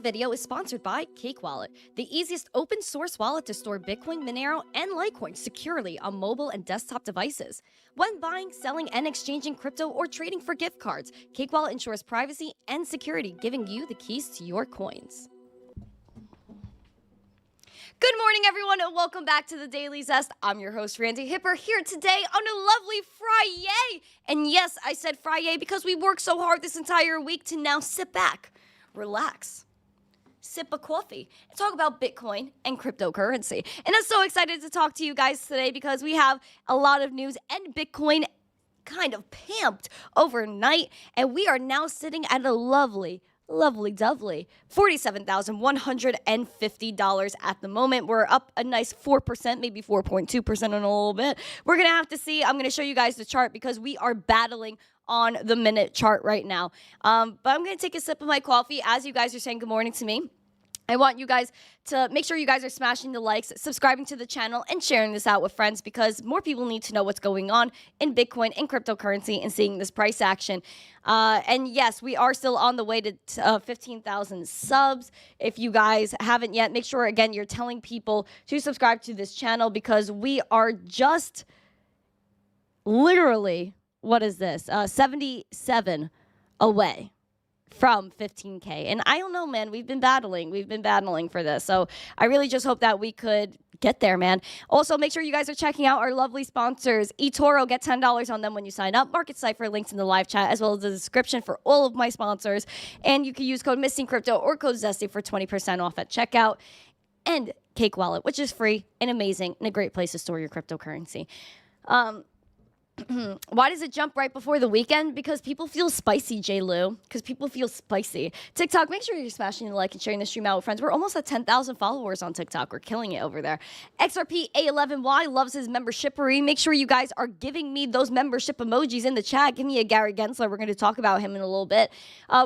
video is sponsored by Cake Wallet, the easiest open source wallet to store Bitcoin, Monero, and Litecoin securely on mobile and desktop devices. When buying, selling, and exchanging crypto or trading for gift cards, Cake Wallet ensures privacy and security, giving you the keys to your coins. Good morning, everyone, and welcome back to the Daily Zest. I'm your host, Randi Hipper, here today on a lovely Friday. And yes, I said Friday because we worked so hard this entire week to now sit back, relax, sip a coffee, and talk about Bitcoin and cryptocurrency. And I'm so excited to talk to you guys today because we have a lot of news, and Bitcoin kind of pamped overnight, and we are now sitting at a lovely $47,150 at the moment. We're up a nice 4%, maybe 4.2% in a little bit. We're going to have to see. I'm going to show you guys the chart because we are battling on the minute chart right now. But I'm going to take a sip of my coffee as you guys are saying good morning to me. I want you guys to make sure you guys are smashing the likes, subscribing to the channel, and sharing this out with friends because more people need to know what's going on in Bitcoin and cryptocurrency and seeing this price action. And yes, we are still on the way to 15,000 subs. If you guys haven't yet, make sure, again, you're telling people to subscribe to this channel because we are just literally, what is this, 77 away from 15K. And I don't know, man, we've been battling for this. So I really just hope that we could get there, man. Also, make sure you guys are checking out our lovely sponsors. eToro, get $10 on them when you sign up. Market Cipher, links in the live chat, as well as the description for all of my sponsors. And you can use code missteencrypto or code Zesty for 20% off at checkout. And Cake Wallet, which is free and amazing and a great place to store your cryptocurrency. Why does it jump right before the weekend? Because people feel spicy, J-Lou. Because people feel spicy. TikTok, make sure you're smashing the like and sharing the stream out with friends. We're almost at 10,000 followers on TikTok. We're killing it over there. XRP-A11Y loves his membershippery. Make sure you guys are giving me those membership emojis in the chat. Give me a Gary Gensler. We're going to talk about him in a little bit.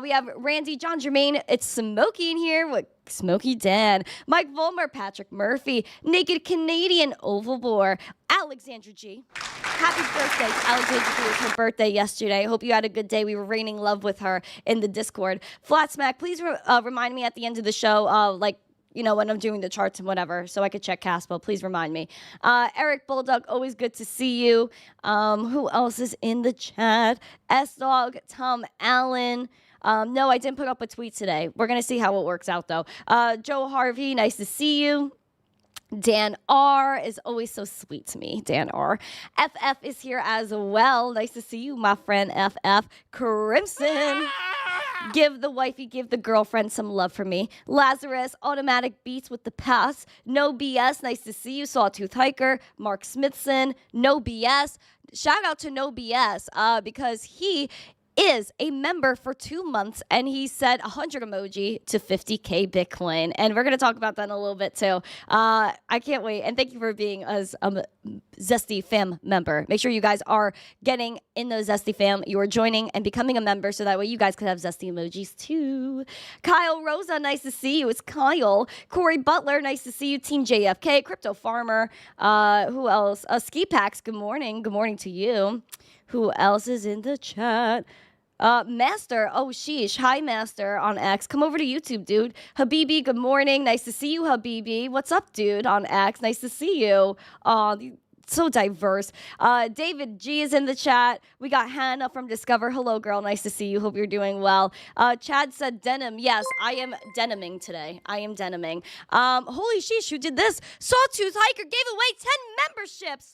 We have Randy, John Germain. It's Smokey in here with Smokey Dan, Mike Volmer, Patrick Murphy, Naked Canadian Ovalbore, Alexandra G. Happy birthday to Alexandra G. It was her birthday yesterday. I hope you had a good day. We were raining love with her in the Discord. Flat Smack, please remind me at the end of the show, when I'm doing the charts and whatever, so I could check Caspo. Please remind me. Eric Bulldog, always good to see you. Who else is in the chat? S-Dog, Tom Allen. No, I didn't put up a tweet today. We're going to see how it works out, though. Joe Harvey, nice to see you. Dan R is always so sweet to me. Dan R. FF is here as well. Nice to see you, my friend FF. Crimson. Give the wifey, give the girlfriend some love for me. Lazarus, Automatic Beats with the pass. No BS, nice to see you. Sawtooth Hiker, Mark Smithson, No BS. Shout out to No BS because he is a member for 2 months, and he said 100 emoji to 50K Bitcoin. And we're going to talk about that in a little bit, too. I can't wait. And thank you for being a Zesty fam member. Make sure you guys are getting in the Zesty fam. You are joining and becoming a member so that way you guys could have Zesty emojis, too. Kyle Rosa, nice to see you. It's Kyle. Corey Butler, nice to see you. Team JFK, Crypto Farmer. Who else? Ski Packs, good morning. Good morning to you. Who else is in the chat? Master, oh sheesh, hi Master on X. Come over to YouTube, dude. Habibi, good morning. Nice to see you, Habibi. What's up, dude, on X? Nice to see you. So diverse. David G is in the chat. We got Hannah from Discover. Hello, girl. Nice to see you. Hope you're doing well. Chad said denim. Yes, I am deniming today. I am deniming. Holy sheesh, who did this? Sawtooth Hiker gave away 10 memberships.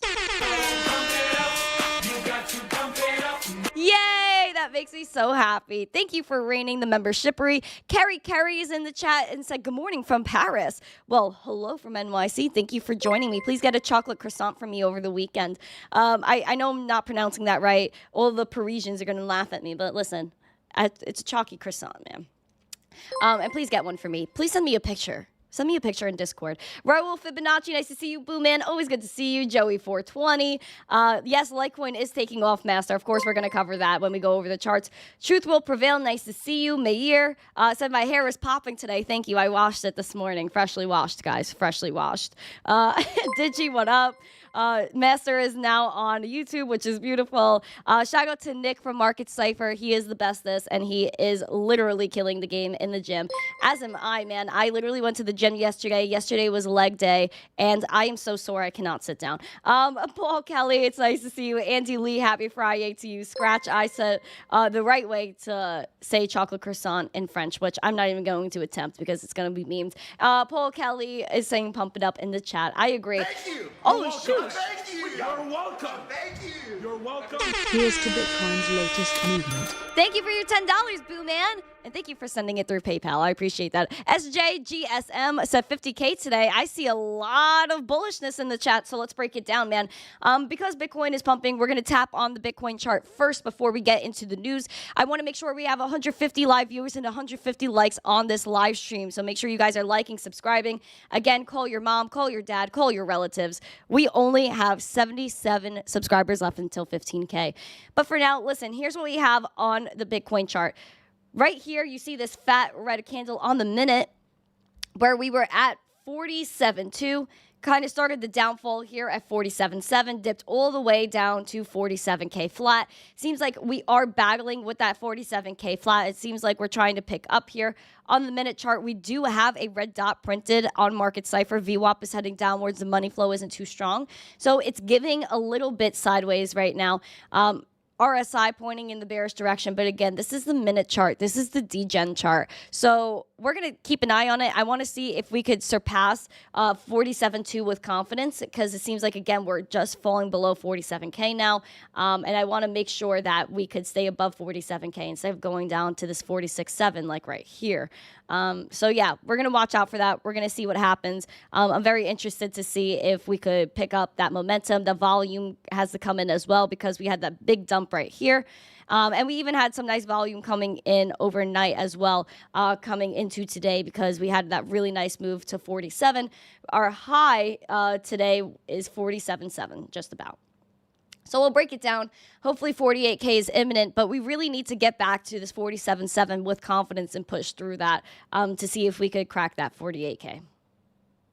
Yay! That makes me so happy. Thank you for reigning the membershippery. Carrie is in the chat and said, good morning from Paris. Well, hello from NYC. Thank you for joining me. Please get a chocolate croissant from me over the weekend. I know I'm not pronouncing that right. All the Parisians are going to laugh at me, but listen, it's a chalky croissant, man. And please get one for me. Please send me a picture. Send me a picture in Discord. Raul Fibonacci, nice to see you. Boo Man, always good to see you. Joey420. Yes, Litecoin is taking off, Master. Of course, we're going to cover that when we go over the charts. Truth will prevail. Nice to see you. Meir said my hair is popping today. Thank you. I washed it this morning. Freshly washed, guys. Freshly washed. Digi, what up? Master is now on YouTube, which is beautiful. Shout out to Nick from Market Cipher. He is the bestest, and he is literally killing the game in the gym. As am I, man. I literally went to the gym yesterday. Yesterday was leg day, and I am so sore I cannot sit down. Paul Kelly, it's nice to see you. Andy Lee, happy Friday to you. Scratch, I said the right way to say chocolate croissant in French, which I'm not even going to attempt because it's going to be memed. Paul Kelly is saying pump it up in the chat. I agree. Thank you. Oh, You're shoot. welcome. Thank you. You're welcome. Thank you. You're welcome. Here's to Bitcoin's latest movement. Thank you for your $10, Boo Man. And thank you for sending it through PayPal. I appreciate that. SJGSM said 50K today. I see a lot of bullishness in the chat, so let's break it down, man. Because Bitcoin is pumping, we're going to tap on the Bitcoin chart first before we get into the news. I want to make sure we have 150 live viewers and 150 likes on this live stream. So make sure you guys are liking, subscribing. Again, call your mom, call your dad, call your relatives. We only have 77 subscribers left until 15K. But for now, listen, here's what we have on the Bitcoin chart. Right here, you see this fat red candle on the minute where we were at 47.2. Kind of started the downfall here at 47.7, dipped all the way down to 47K flat. Seems like we are battling with that 47K flat. It seems like we're trying to pick up here. On the minute chart, we do have a red dot printed on Market Cipher. VWAP is heading downwards. The money flow isn't too strong. So it's giving a little bit sideways right now. RSI pointing in the bearish direction. But again, this is the minute chart. This is the degen chart. So we're going to keep an eye on it. I want to see if we could surpass 47.2 with confidence because it seems like, again, we're just falling below 47K now. And I want to make sure that we could stay above 47K instead of going down to this 46.7 like right here. So yeah, we're going to watch out for that. We're going to see what happens. I'm very interested to see if we could pick up that momentum. The volume has to come in as well because we had that big dump right here. And we even had some nice volume coming in overnight as well, coming into today because we had that really nice move to 47. Our high today is 47.7, just about. So we'll break it down. Hopefully 48K is imminent, but we really need to get back to this 47.7 with confidence and push through that to see if we could crack that 48K.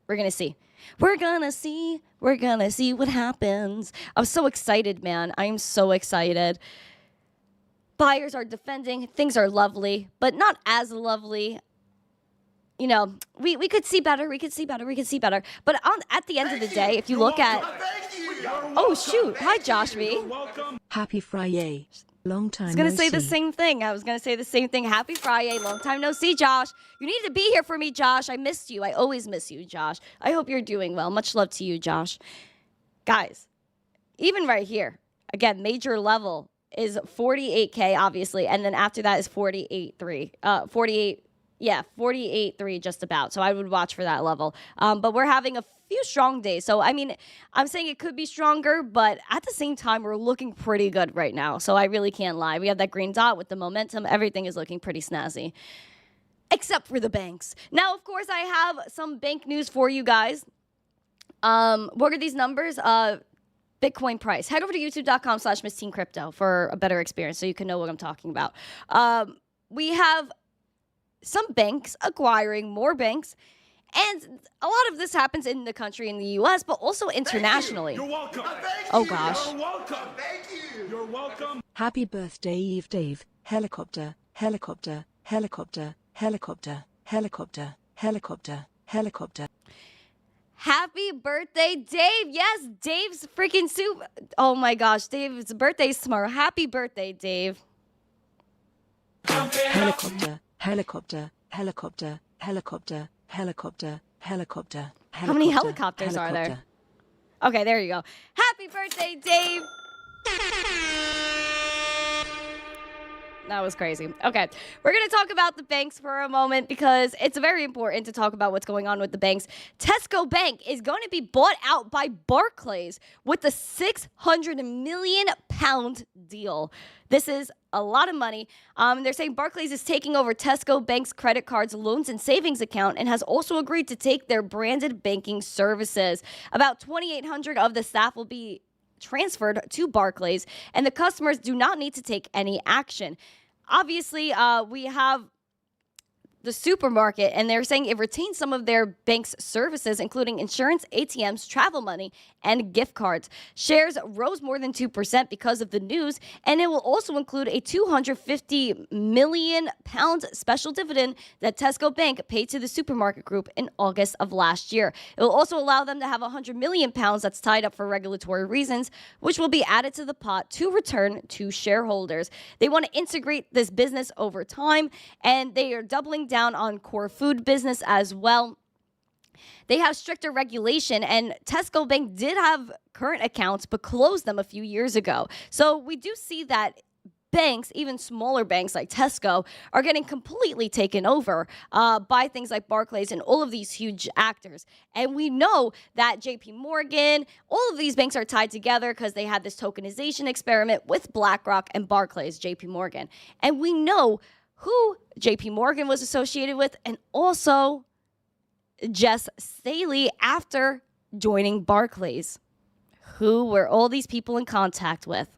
We're going to see. We're going to see. We're going to see what happens. I'm so excited, man. I am so excited. Buyers are defending. Things are lovely, but not as lovely. You know, we could see better. We could see better. We could see better. But at the end of the day, if you look at... Oh, shoot. Hi, Josh V. Happy Friday. Long time no see. I was going to say the same thing. I was going to say the same thing. Happy Friday. Long time no see, Josh. You need to be here for me, Josh. I missed you. I always miss you, Josh. I hope you're doing well. Much love to you, Josh. Guys, even right here, again, major level is 48K, obviously. And then after that is 48.3. 48.3 just about. So I would watch for that level. But we're having a few strong days. So, I mean, I'm saying it could be stronger, but at the same time, we're looking pretty good right now. So I really can't lie. We have that green dot with the momentum. Everything is looking pretty snazzy. Except for the banks. Now, of course, I have some bank news for you guys. What are these numbers? Bitcoin price. Head over to youtube.com/missteencrypto for a better experience so you can know what I'm talking about. We have some banks acquiring more banks, and a lot of this happens in the country, in the U.S., but also internationally. You're welcome. Oh, gosh. You're welcome. Thank you. You're welcome. Happy birthday, Eve Dave. Helicopter, helicopter, helicopter, helicopter, helicopter, helicopter, helicopter. Happy birthday, Dave. Yes, Dave's freaking soup. Oh, my gosh. Dave's birthday is tomorrow. Happy birthday, Dave. Helicopter, helicopter, helicopter, helicopter, helicopter, helicopter. How many helicopters are there? Okay, there you go. Happy birthday, Dave. That was crazy. Okay, we're going to talk about the banks for a moment because it's very important to talk about what's going on with the banks. Tesco Bank is going to be bought out by Barclays with a £600 million deal. This is a lot of money. They're saying Barclays is taking over Tesco Bank's credit cards, loans, and savings account and has also agreed to take their branded banking services. About 2,800 of the staff will be transferred to Barclays, and the customers do not need to take any action. Obviously, we have the supermarket, and they're saying it retains some of their bank's services, including insurance, ATMs, travel money, and gift cards. Shares rose more than 2% because of the news, and it will also include a £250 million special dividend that Tesco Bank paid to the supermarket group in August of last year. It will also allow them to have £100 million that's tied up for regulatory reasons, which will be added to the pot to return to shareholders. They want to integrate this business over time, and they are doubling down on core food business as well. They have stricter regulation, and Tesco Bank did have current accounts but closed them a few years ago. So we do see that banks, even smaller banks like Tesco, are getting completely taken over by things like Barclays and all of these huge actors. And we know that JP Morgan, all of these banks are tied together because they had this tokenization experiment with BlackRock and Barclays, JP Morgan. And we know who JP Morgan was associated with, and also Jess Staley after joining Barclays. Who were all these people in contact with?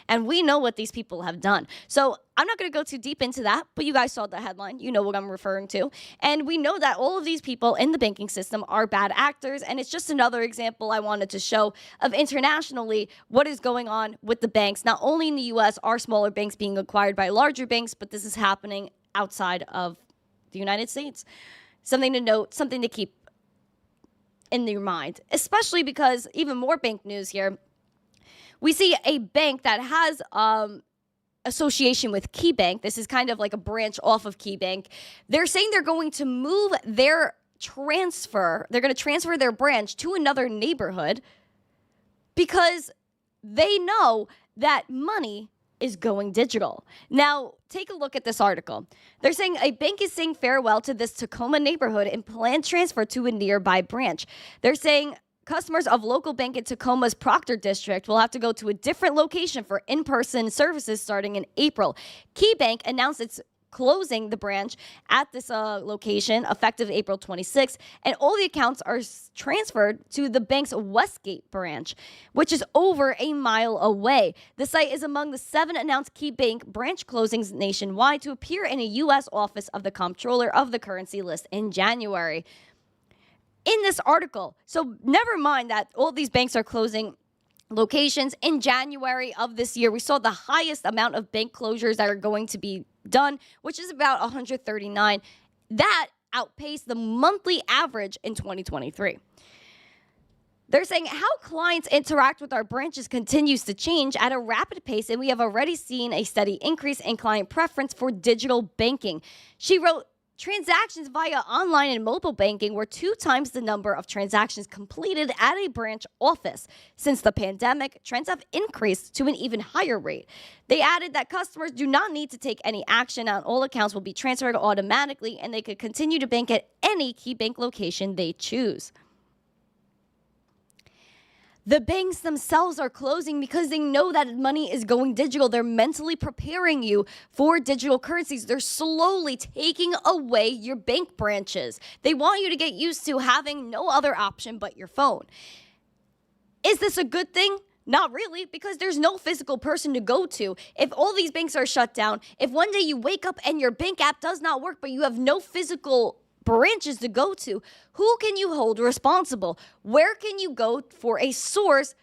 And we know what these people have done. So I'm not going to go too deep into that, but you guys saw the headline. You know what I'm referring to. And we know that all of these people in the banking system are bad actors. And it's just another example I wanted to show of internationally what is going on with the banks. Not only in the U.S. are smaller banks being acquired by larger banks, but this is happening outside of the United States. Something to note, something to keep in your mind, especially because even more bank news here. We see a bank that has association with KeyBank. This is kind of like a branch off of KeyBank. They're saying they're going to move their transfer. They're going to transfer their branch to another neighborhood because they know that money is going digital. Now, take a look at this article. They're saying a bank is saying farewell to this Tacoma neighborhood and planned transfer to a nearby branch. They're saying customers of local bank in Tacoma's Proctor district will have to go to a different location for in-person services starting in April. KeyBank announced it's closing the branch at this location effective April 26th, and all the accounts are transferred to the bank's Westgate branch, which is over a mile away. The site is among the 7 announced KeyBank branch closings nationwide to appear in a U.S. office of the comptroller of the currency list in January. In this article, so never mind that all these banks are closing locations. In January of this year, we saw the highest amount of bank closures that are going to be done, which is about 139. That outpaced the monthly average in 2023. They're saying how clients interact with our branches continues to change at a rapid pace, and we have already seen a steady increase in client preference for digital banking. She wrote, transactions via online and mobile banking were 2 times the number of transactions completed at a branch office. Since the pandemic, trends have increased to an even higher rate. They added that customers do not need to take any action, and all accounts will be transferred automatically, and they could continue to bank at any KeyBank location they choose. The banks themselves are closing because they know that money is going digital. They're mentally preparing you for digital currencies. They're slowly taking away your bank branches. They want you to get used to having no other option but your phone. Is this a good thing? Not really, because there's no physical person to go to. If all these banks are shut down, if one day you wake up and your bank app does not work, but you have no physical branches to go to, who can you hold responsible? Where can you go for a source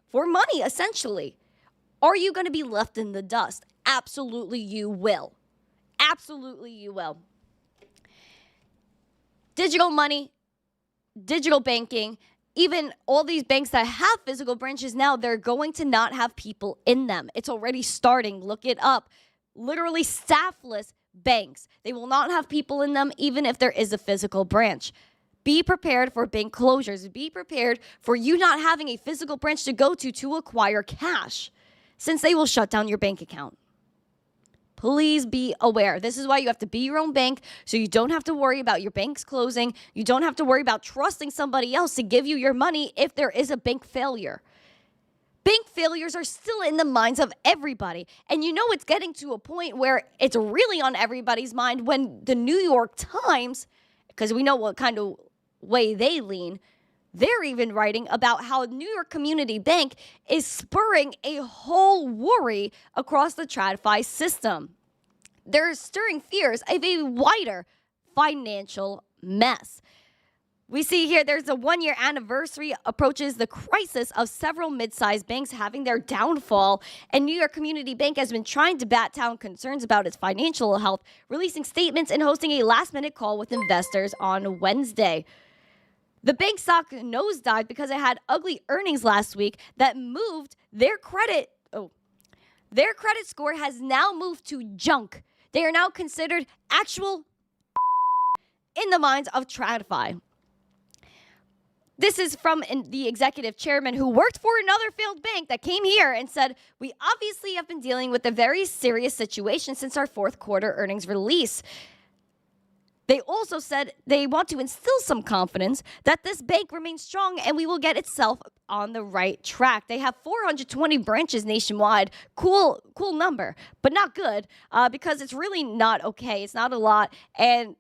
for money, essentially? Are you going to be left in the dust? Absolutely you will. Absolutely you will. Digital money, digital banking, even all these banks that have physical branches now, they're going to not have people in them. It's already starting. Look it up. Literally staffless banks. They will not have people in them even if there is a physical branch. Be prepared for bank closures. Be prepared for you not having a physical branch to go to acquire cash, since they will shut down your bank account. Please be aware. This is why you have to be your own bank, so you don't have to worry about your banks closing. You don't have to worry about trusting somebody else to give you your money if there is a bank failure. Bank failures are still in the minds of everybody. And you know it's getting to a point where it's really on everybody's mind when the New York Times, because we know what kind of way they lean, they're even writing about how New York Community Bank is spurring a whole worry across the TradFi system. they're stirring fears of a wider financial mess. We see here there's a 1-year anniversary approaches the crisis of several mid-sized banks having their downfall, and New York Community Bank has been trying to bat down concerns about its financial health, releasing statements and hosting a last-minute call with investors on Wednesday. The bank stock nosedived because it had ugly earnings last week that moved their credit. Their credit score has now moved to junk. They are now considered actual in the minds of TradFi. This is from the executive chairman who worked for another failed bank that came here and said, we obviously have been dealing with a very serious situation since our fourth quarter earnings release. They also said they want to instill some confidence that this bank remains strong and we will get itself on the right track. They have 420 branches nationwide. Cool number, but not good because it's really not okay. It's not a lot. And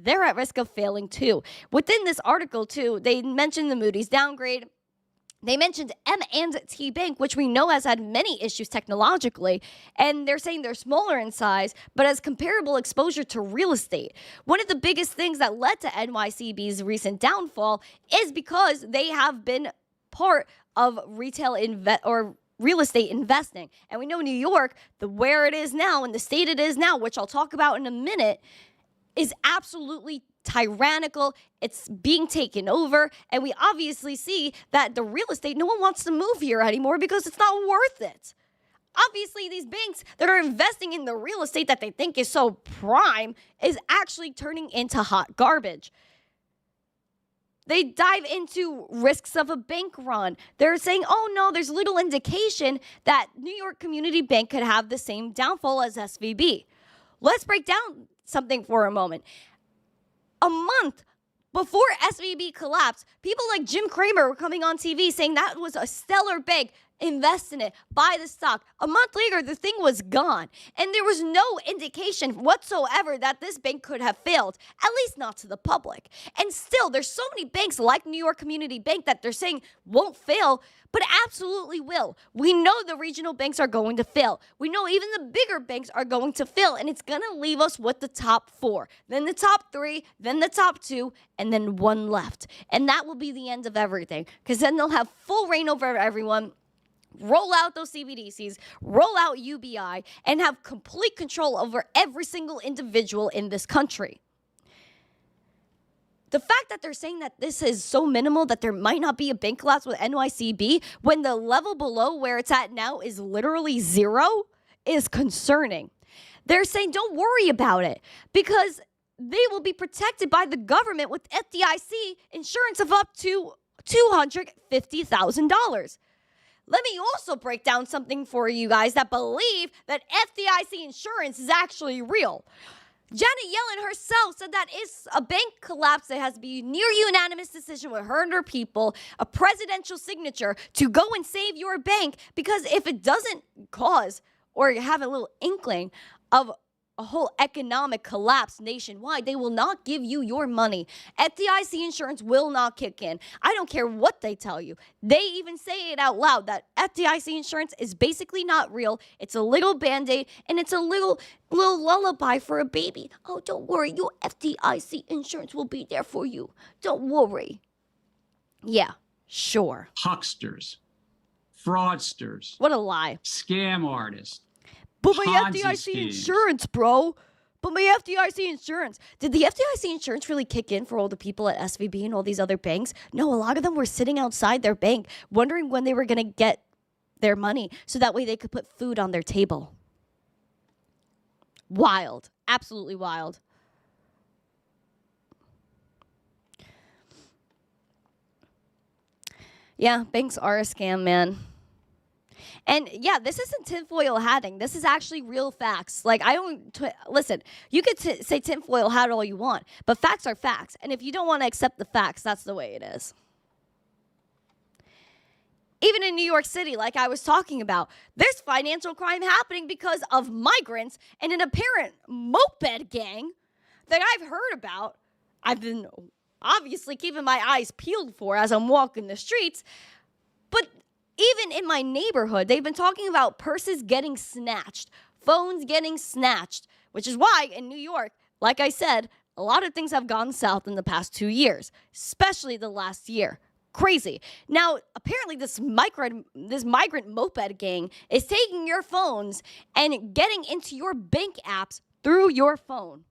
they're at risk of failing too. Within this article too, they mentioned the Moody's downgrade. They mentioned M&T Bank, which we know has had many issues technologically, and they're saying they're smaller in size, but has comparable exposure to real estate. One of the biggest things that led to NYCB's recent downfall is because they have been part of retail real estate investing. And we know New York, where it is now and the state it is now, which I'll talk about in a minute, is absolutely tyrannical. It's being taken over. And we obviously see that the real estate, no one wants to move here anymore because it's not worth it. Obviously, these banks that are investing in the real estate that they think is so prime is actually turning into hot garbage. They dive into risks of a bank run. They're saying, oh no, there's little indication that New York Community Bank could have the same downfall as SVB. Let's break down something for a moment. A month before SVB collapsed, people like Jim Cramer were coming on TV saying that was a stellar bank. Invest in it, buy the stock. A month later, the thing was gone. And there was no indication whatsoever that this bank could have failed, at least not to the public. And still, there's so many banks like New York Community Bank that they're saying won't fail, but absolutely will. We know the regional banks are going to fail. We know even the bigger banks are going to fail, and it's going to leave us with the top 4, then the top 3, then the top 2, and then one left. And that will be the end of everything, because then they'll have full reign over everyone. Roll out those CBDCs, roll out UBI, and have complete control over every single individual in this country. The fact that they're saying that this is so minimal that there might not be a bank collapse with NYCB when the level below where it's at now is literally 0 is concerning. They're saying don't worry about it because they will be protected by the government with FDIC insurance of up to $250,000. Let me also break down something for you guys that believe that FDIC insurance is actually real. Janet Yellen herself said that it's a bank collapse that has to be a near unanimous decision with her and her people, a presidential signature to go and save your bank, because if it doesn't cause or you have a little inkling of a whole economic collapse nationwide, they will not give you your money. FDIC insurance will not kick in. I don't care what they tell you. They even say it out loud that FDIC insurance is basically not real. It's a little Band-Aid and it's a little lullaby for a baby. Oh, don't worry. Your FDIC insurance will be there for you. Don't worry. Yeah, sure. Hucksters, fraudsters. What a lie. Scam artists. But my Ponzi FDIC schemes. insurance, bro. But my FDIC insurance. Did the FDIC insurance really kick in for all the people at SVB and all these other banks? No, a lot of them were sitting outside their bank wondering when they were going to get their money so that way they could put food on their table. Wild. Absolutely wild. Yeah, banks are a scam, man. And yeah, this isn't tinfoil hatting. This is actually real facts. Like, I don't, listen, you could say tinfoil hat all you want, but facts are facts. And if you don't want to accept the facts, that's the way it is. Even in New York City, like I was talking about, there's financial crime happening because of migrants and an apparent moped gang that I've heard about. I've been obviously keeping my eyes peeled for as I'm walking the streets. But even in my neighborhood, they've been talking about purses getting snatched phones getting snatched, which is why in New York, like I said, a lot of things have gone south in the past 2 years, especially the last year. Crazy. Now, apparently this migrant moped gang is taking your phones and getting into your bank apps through your phone.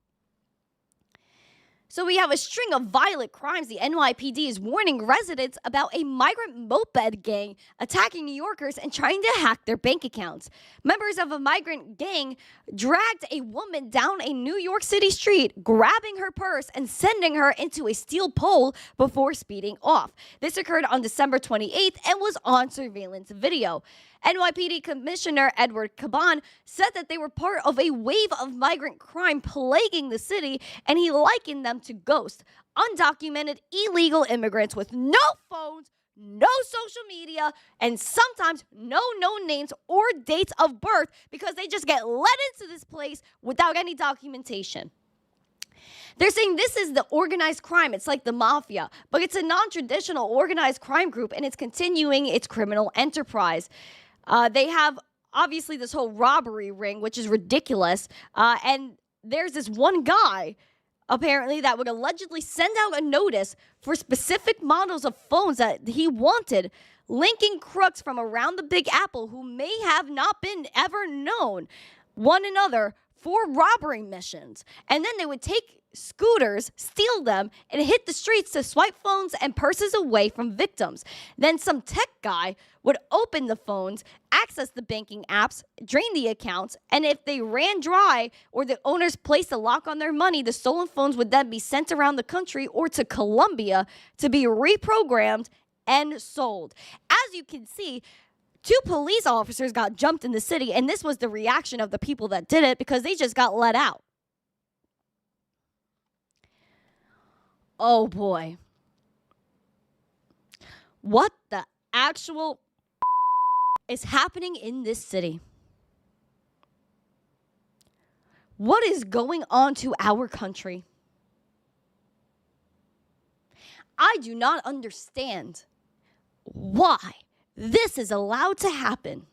So we have a string of violent crimes. The NYPD is warning residents about a migrant moped gang attacking New Yorkers and trying to hack their bank accounts. Members of a migrant gang dragged a woman down a New York City street, grabbing her purse and sending her into a steel pole before speeding off. This occurred on December 28th and was on surveillance video. NYPD Commissioner Edward Caban said that they were part of a wave of migrant crime plaguing the city, and he likened them to ghosts, undocumented illegal immigrants with no phones, no social media, and sometimes no known names or dates of birth because they just get let into this place without any documentation. They're saying this is the organized crime. It's like the mafia, but it's a non-traditional organized crime group, and it's continuing its criminal enterprise. They have, obviously, this whole robbery ring, which is ridiculous. And there's this one guy, apparently, that would allegedly send out a notice for specific models of phones that he wanted, linking crooks from around the Big Apple who may have not been ever known one another for robbery missions. And then they would take scooters, steal them, and hit the streets to swipe phones and purses away from victims. Then some tech guy would open the phones, access the banking apps, drain the accounts, and if they ran dry or the owners placed a lock on their money, the stolen phones would then be sent around the country or to Colombia to be reprogrammed and sold. As you can see, 2 police officers got jumped in the city, and this was the reaction of the people that did it because they just got let out. Oh boy. What the actual is happening in this city? What is going on to our country? I do not understand why this is allowed to happen.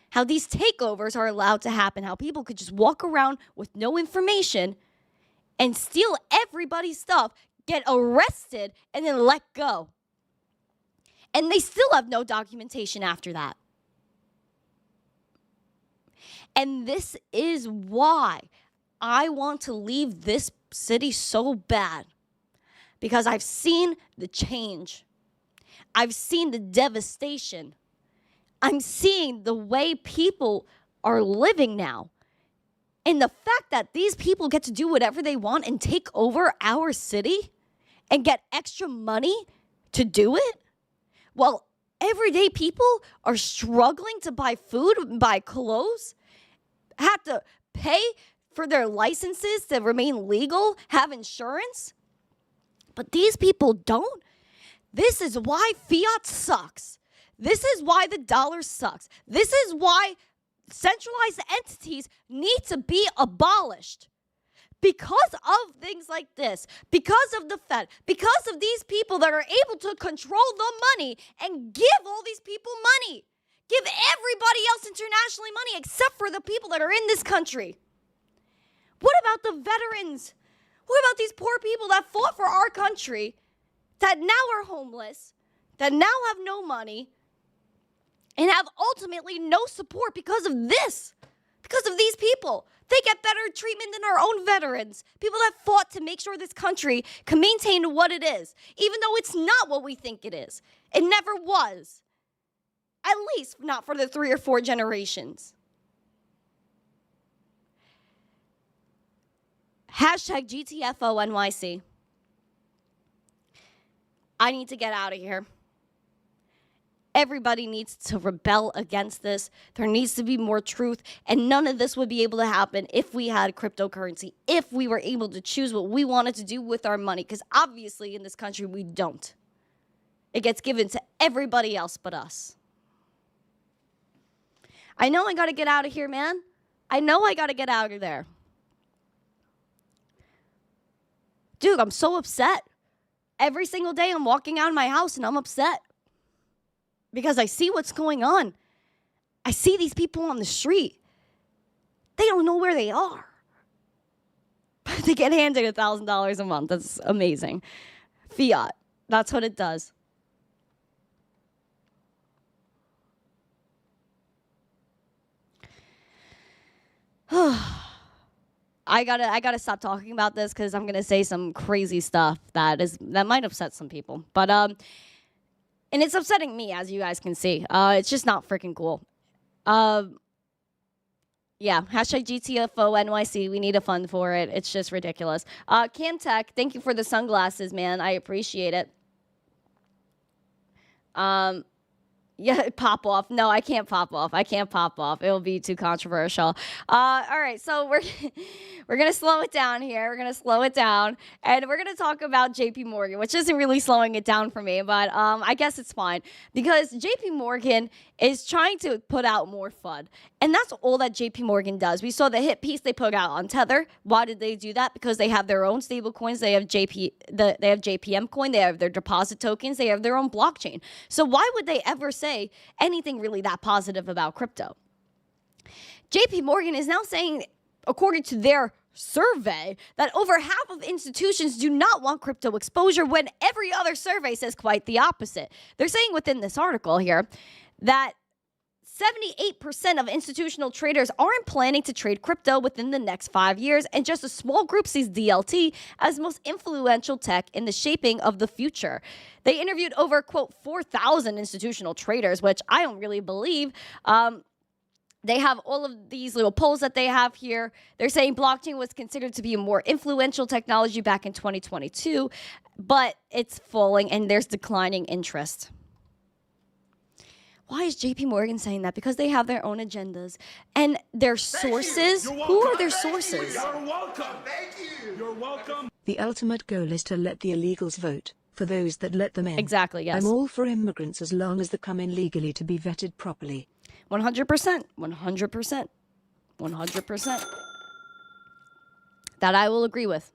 How these takeovers are allowed to happen. How people could just walk around with no information and steal everybody's stuff, get arrested, and then let go. And they still have no documentation after that. And this is why I want to leave this city so bad. Because I've seen the change. I've seen the devastation. I'm seeing the way people are living now. And the fact that these people get to do whatever they want and take over our city and get extra money to do it, while everyday people are struggling to buy food and buy clothes, have to pay for their licenses to remain legal, have insurance. But these people don't. This is why fiat sucks. This is why the dollar sucks. This is why centralized entities need to be abolished. Because of things like this, because of the Fed, because of these people that are able to control the money and give all these people money. Give everybody else internationally money except for the people that are in this country. What about the veterans? What about these poor people that fought for our country, that now are homeless, that now have no money, and have ultimately no support because of this, because of these people? They get better treatment than our own veterans, people that fought to make sure this country can maintain what it is, even though it's not what we think it is. It never was. At least not for the 3 or 4 generations. Hashtag GTFONYC. I need to get out of here. Everybody needs to rebel against this. There needs to be more truth. And none of this would be able to happen if we had cryptocurrency, if we were able to choose what we wanted to do with our money. Because obviously in this country, we don't. It gets given to everybody else but us. I know I got to get out of here, man. I know I got to get out of there. Dude, I'm so upset. Every single day I'm walking out of my house and I'm upset. Because I see what's going on. I see these people on the street. They don't know where they are. They get handed $1,000 a month. That's amazing. Fiat. That's what it does. I gotta stop talking about this because I'm gonna say some crazy stuff that might upset some people. But and it's upsetting me, as you guys can see. It's just not freaking cool. Yeah, hashtag GTFO NYC. We need a fund for it. It's just ridiculous. Camtech, thank you for the sunglasses, man. I appreciate it. Yeah, pop off. No, I can't pop off. I can't pop off. It'll be too controversial. All right, so we're gonna slow it down here. We're gonna slow it down, and we're gonna talk about JP Morgan, which isn't really slowing it down for me, but I guess it's fine because JP Morgan is trying to put out more FUD, and that's all that JP Morgan does. We saw the hit piece they put out on Tether. Why did they do that? Because they have their own stable coins. They have they have JPM coin. They have their deposit tokens. They have their own blockchain. So why would they ever say anything really that positive about crypto? JP Morgan is now saying, according to their survey, that over half of institutions do not want crypto exposure when every other survey says quite the opposite. They're saying within this article here that 78% of institutional traders aren't planning to trade crypto within the next 5 years, and just a small group sees DLT as most influential tech in the shaping of the future. They interviewed over, quote, 4,000 institutional traders, which I don't really believe. They have all of these little polls that they have here. They're saying blockchain was considered to be a more influential technology back in 2022, but it's falling and there's declining interest. Why is JP Morgan saying that? Because they have their own agendas and their sources. Who are their sources? You're welcome. Thank you. You're welcome. The ultimate goal is to let the illegals vote, for those that let them in. Exactly, yes. I'm all for immigrants as long as they come in legally to be vetted properly. 100%. 100%. 100%. That I will agree with.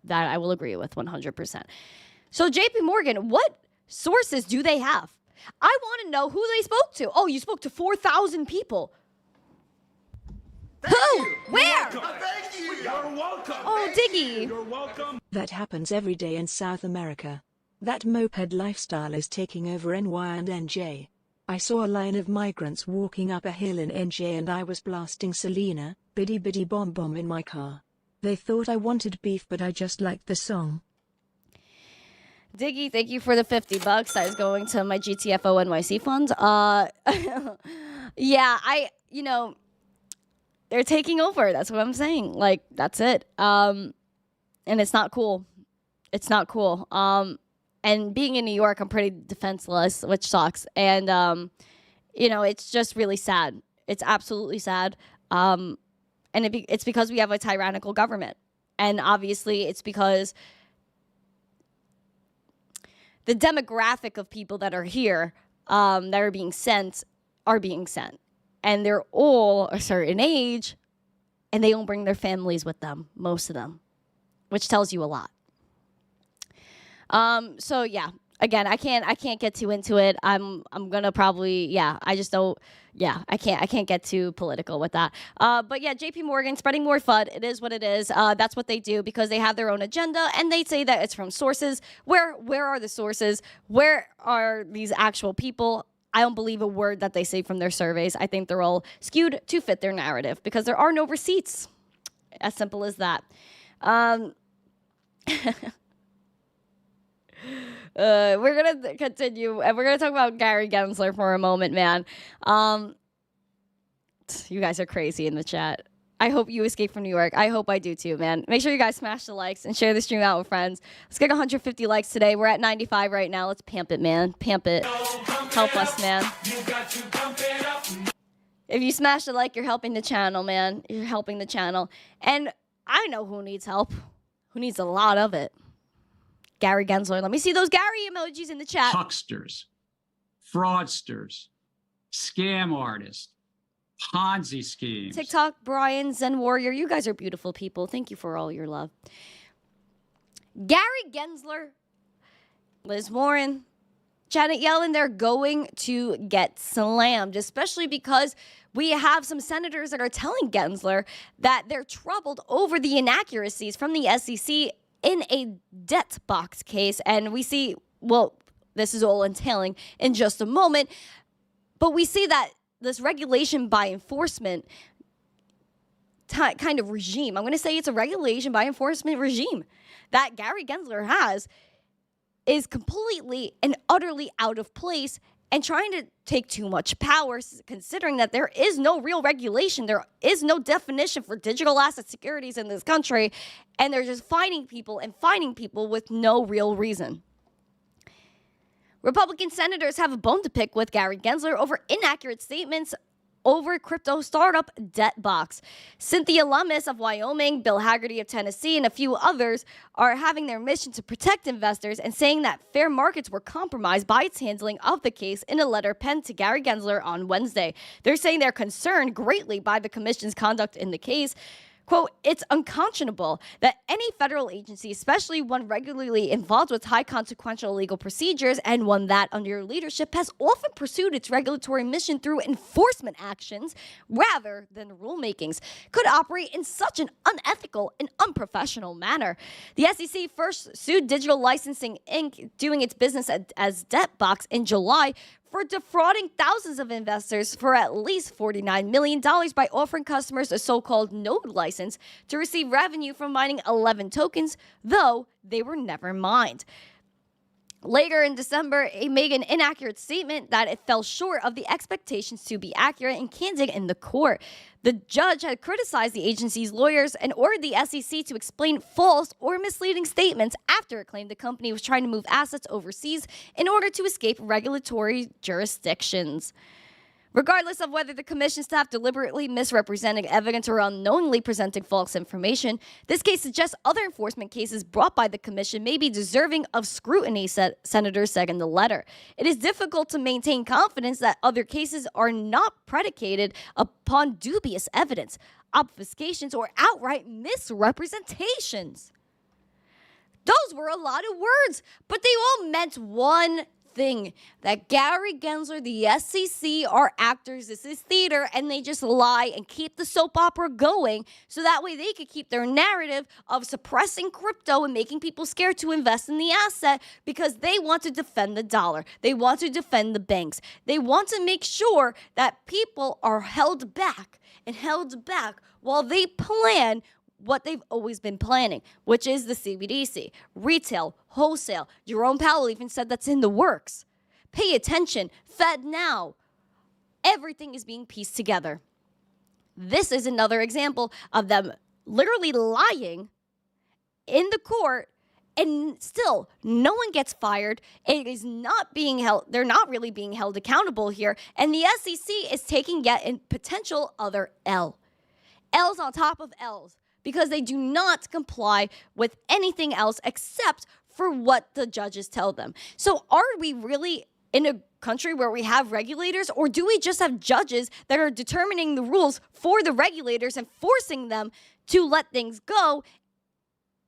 That I will agree with 100%. So JP Morgan, what sources do they have? I want to know who they spoke to. Oh, you spoke to 4,000 people. Who? Where? Thank you. You're welcome. Oh, Diggy. You're welcome. That happens every day in South America. That moped lifestyle is taking over NY and NJ. I saw a line of migrants walking up a hill in NJ and I was blasting Selena, Biddy Biddy Bomb Bomb in my car. They thought I wanted beef, but I just liked the song. Diggy, thank you for the $50. That is going to my GTFO NYC fund. Yeah, they're taking over. That's what I'm saying. Like, that's it. And it's not cool. It's not cool. And being in New York, I'm pretty defenseless, which sucks. And, it's just really sad. It's absolutely sad. And it's because we have a tyrannical government. And obviously, it's because the demographic of people that are here, that are being sent. And they're all a certain age, and they don't bring their families with them, most of them, which tells you a lot. So yeah, again, I can't get too into it. I'm gonna probably, I just don't, I can't get too political with that. But yeah, JP Morgan spreading more FUD. It is what it is. That's what they do because they have their own agenda and they say that it's from sources. Where are the sources? Where are these actual people? I don't believe a word that they say from their surveys. I think they're all skewed to fit their narrative because there are no receipts. As simple as that. We're going to continue, and we're going to talk about Gary Gensler for a moment, man. You guys are crazy in the chat. I hope you escape from New York. I hope I do too, man. Make sure you guys smash the likes and share the stream out with friends. Let's get 150 likes today. We're at 95 right now. Let's pamp it, man. Pamp it. Help us, man. If you smash the like, you're helping the channel, man. You're helping the channel. And I know who needs help. Who needs a lot of it. Gary Gensler. Let me see those Gary emojis in the chat. Hucksters, fraudsters, scam artists, Ponzi schemes. TikTok, Brian, Zen Warrior. You guys are beautiful people. Thank you for all your love. Gary Gensler, Liz Warren, Janet Yellen, they're going to get slammed, especially because we have some senators that are telling Gensler that they're troubled over the inaccuracies from the SEC in a debt box case. And we see, well, this is all entailing in just a moment, but we see that this regulation by enforcement kind of regime, I'm going to say it's a regulation by enforcement regime that Gary Gensler has, is completely and utterly out of place and trying to take too much power, considering that there is no real regulation. There is no definition for digital asset securities in this country, and they're just fining people with no real reason. Republican senators have a bone to pick with Gary Gensler over inaccurate statements over crypto startup debt box. Cynthia Lummis of Wyoming, Bill Hagerty of Tennessee, and a few others are having their mission to protect investors and saying that fair markets were compromised by its handling of the case in a letter penned to Gary Gensler on Wednesday. They're saying they're concerned greatly by the commission's conduct in the case. Quote, it's unconscionable that any federal agency, especially one regularly involved with high consequential legal procedures and one that under your leadership has often pursued its regulatory mission through enforcement actions rather than rulemakings, could operate in such an unethical and unprofessional manner. The SEC first sued Digital Licensing Inc., doing its business as Debtbox in July, for defrauding thousands of investors for at least $49 million by offering customers a so-called node license to receive revenue from mining 11 tokens, though they were never mined. Later in December, it made an inaccurate statement that it fell short of the expectations to be accurate and candid in the court. The judge had criticized the agency's lawyers and ordered the SEC to explain false or misleading statements after it claimed the company was trying to move assets overseas in order to escape regulatory jurisdictions. Regardless of whether the commission staff deliberately misrepresented evidence or unknowingly presenting false information, this case suggests other enforcement cases brought by the commission may be deserving of scrutiny, senators said in the letter. It is difficult to maintain confidence that other cases are not predicated upon dubious evidence, obfuscations, or outright misrepresentations. Those were a lot of words, but they all meant one thing, that Gary Gensler, the SEC, are actors. This is theater, and they just lie and keep the soap opera going so that way they could keep their narrative of suppressing crypto and making people scared to invest in the asset because they want to defend the dollar. They want to defend the banks. They want to make sure that people are held back while they plan what they've always been planning, which is the CBDC, retail, wholesale. Jerome Powell even said that's in the works. Pay attention, Fed now. Everything is being pieced together. This is another example of them literally lying in the court, and still no one gets fired. It is not being held, they're not really being held accountable here, and the SEC is taking yet a potential other L. L's on top of L's, because they do not comply with anything else except for what the judges tell them. So are we really in a country where we have regulators, or do we just have judges that are determining the rules for the regulators and forcing them to let things go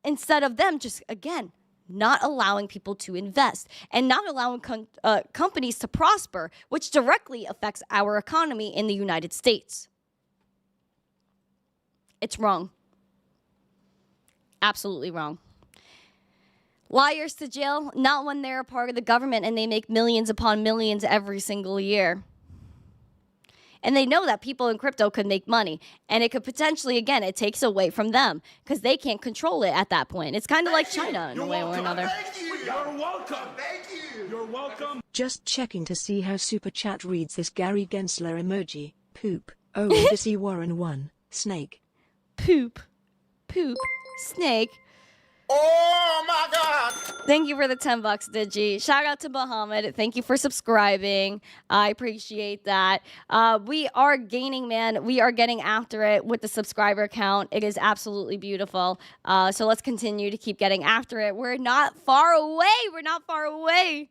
instead of them just, again, not allowing people to invest and not allowing companies to prosper, which directly affects our economy in the United States? It's wrong. Absolutely wrong. Liars to jail, not when they're a part of the government and they make millions upon millions every single year. And they know that people in crypto could make money. And it could potentially, again, it takes away from them because they can't control it at that point. It's kind of like China in a way or another. Thank you. You're welcome. Thank you. You're welcome. Just checking to see how Super Chat reads this Gary Gensler emoji. Poop. Oh, to see Warren 1. Snake. Poop. Snake. Oh my God. Thank you for the $10, Digi. Shout out to Muhammad. Thank you for subscribing. I appreciate that. We are gaining, man. We are getting after it with the subscriber count. It is absolutely beautiful. So let's continue to keep getting after it. We're not far away.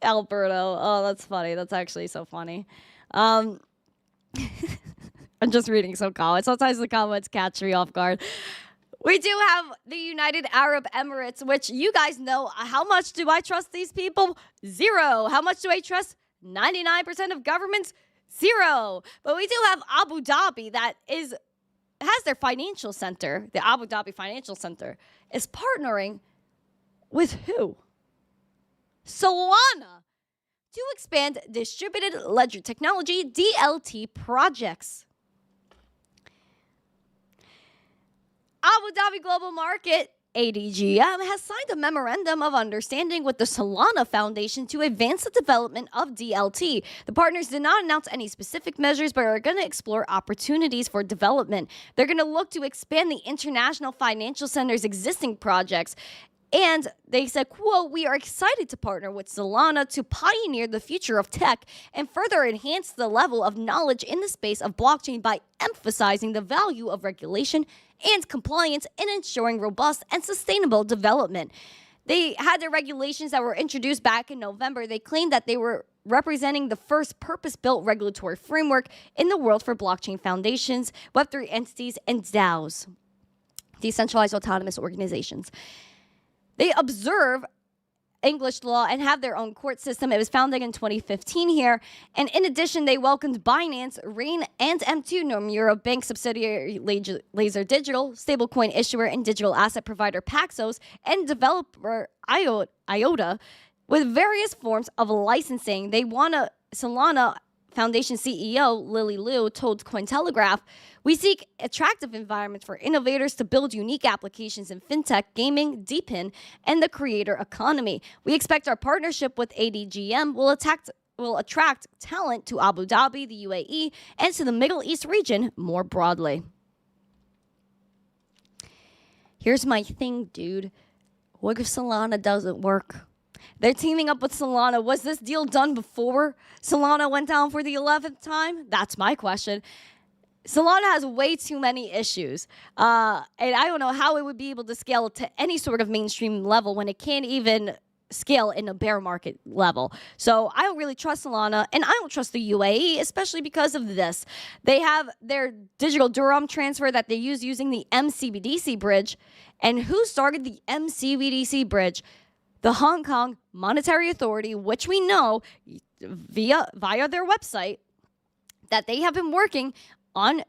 Alberto. Oh, that's funny. That's actually so funny. I'm just reading some comments. Sometimes the comments catch me off guard. We do have the United Arab Emirates, which you guys know. How much do I trust these people? Zero. How much do I trust 99% of governments? Zero. But we do have Abu Dhabi that has their financial center, the Abu Dhabi Financial Center, is partnering with who? Solana to expand distributed ledger technology, DLT projects. Abu Dhabi Global Market, ADGM, has signed a memorandum of understanding with the Solana Foundation to advance the development of DLT. The partners did not announce any specific measures, but are going to explore opportunities for development. They're going to look to expand the International Financial Center's existing projects. And they said, quote, "We are excited to partner with Solana to pioneer the future of tech and further enhance the level of knowledge in the space of blockchain by emphasizing the value of regulation and compliance in ensuring robust and sustainable development." They had their regulations that were introduced back in November. They claimed that they were representing the first purpose-built regulatory framework in the world for blockchain foundations, Web3 entities, and DAOs, decentralized autonomous organizations. They observe English law and have their own court system. It was founded in 2015 here. And in addition, they welcomed Binance, Rain, and M2 Nomura Bank subsidiary Laser Digital, stablecoin issuer and digital asset provider Paxos, and developer IOTA with various forms of licensing. They want to Solana Foundation CEO Lily Liu told Cointelegraph, "We seek attractive environments for innovators to build unique applications in fintech, gaming, DePIN, and the creator economy. We expect our partnership with ADGM will attract talent to Abu Dhabi, the UAE, and to the Middle East region more broadly." Here's my thing, dude. What if Solana doesn't work? They're teaming up with Solana. Was this deal done before Solana went down for the 11th time? That's my question. Solana has way too many issues. And I don't know how it would be able to scale to any sort of mainstream level when it can't even scale in a bear market level. So I don't really trust Solana, and I don't trust the UAE, especially because of this. They have their digital dirham transfer that they use using the MCBDC bridge. And who started the MCBDC bridge? The Hong Kong Monetary Authority, which we know via their website that they have been working on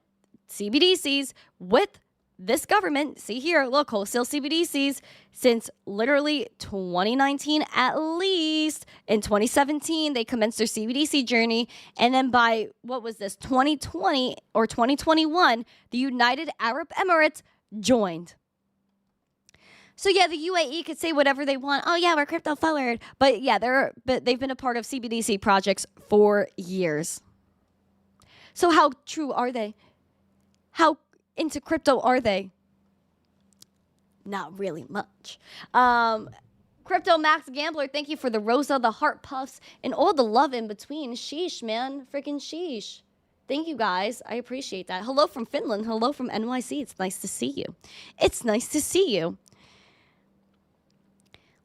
CBDCs with this government. See here, look, wholesale CBDCs since literally 2019 at least. In 2017, they commenced their CBDC journey. And then by, 2020 or 2021, the United Arab Emirates joined. So yeah, the UAE could say whatever they want. Oh yeah, we're crypto forward. But yeah, they've been a part of CBDC projects for years. So how true are they? How into crypto are they? Not really much. Crypto Max Gambler, thank you for the Rosa, the heart puffs, and all the love in between. Sheesh, man. Freaking sheesh. Thank you, guys. I appreciate that. Hello from Finland. Hello from NYC. It's nice to see you. It's nice to see you.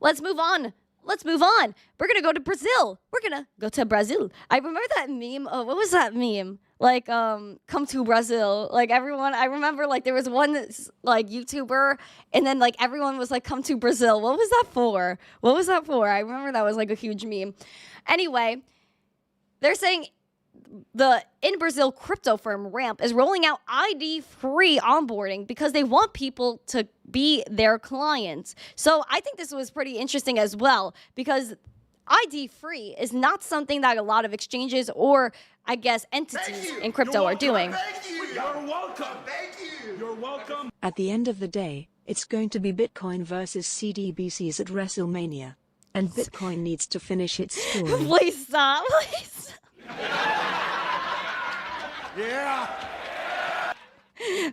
Let's move on. We're going to go to Brazil. I remember that meme. Oh, what was that meme? Like, come to Brazil. Like, everyone, I remember, like, there was one, like, YouTuber, and then, like, everyone was like, come to Brazil. What was that for? I remember that was, like, a huge meme. Anyway, they're saying the in Brazil crypto firm Ramp is rolling out ID-free onboarding because they want people to be their clients. So I think this was pretty interesting as well, because ID-free is not something that a lot of exchanges or, I guess, entities in crypto are doing. You're welcome. Thank you. You're welcome. At the end of the day, it's going to be Bitcoin versus CDBCs at WrestleMania. And Bitcoin needs to finish its story. Please stop. Please. Yeah.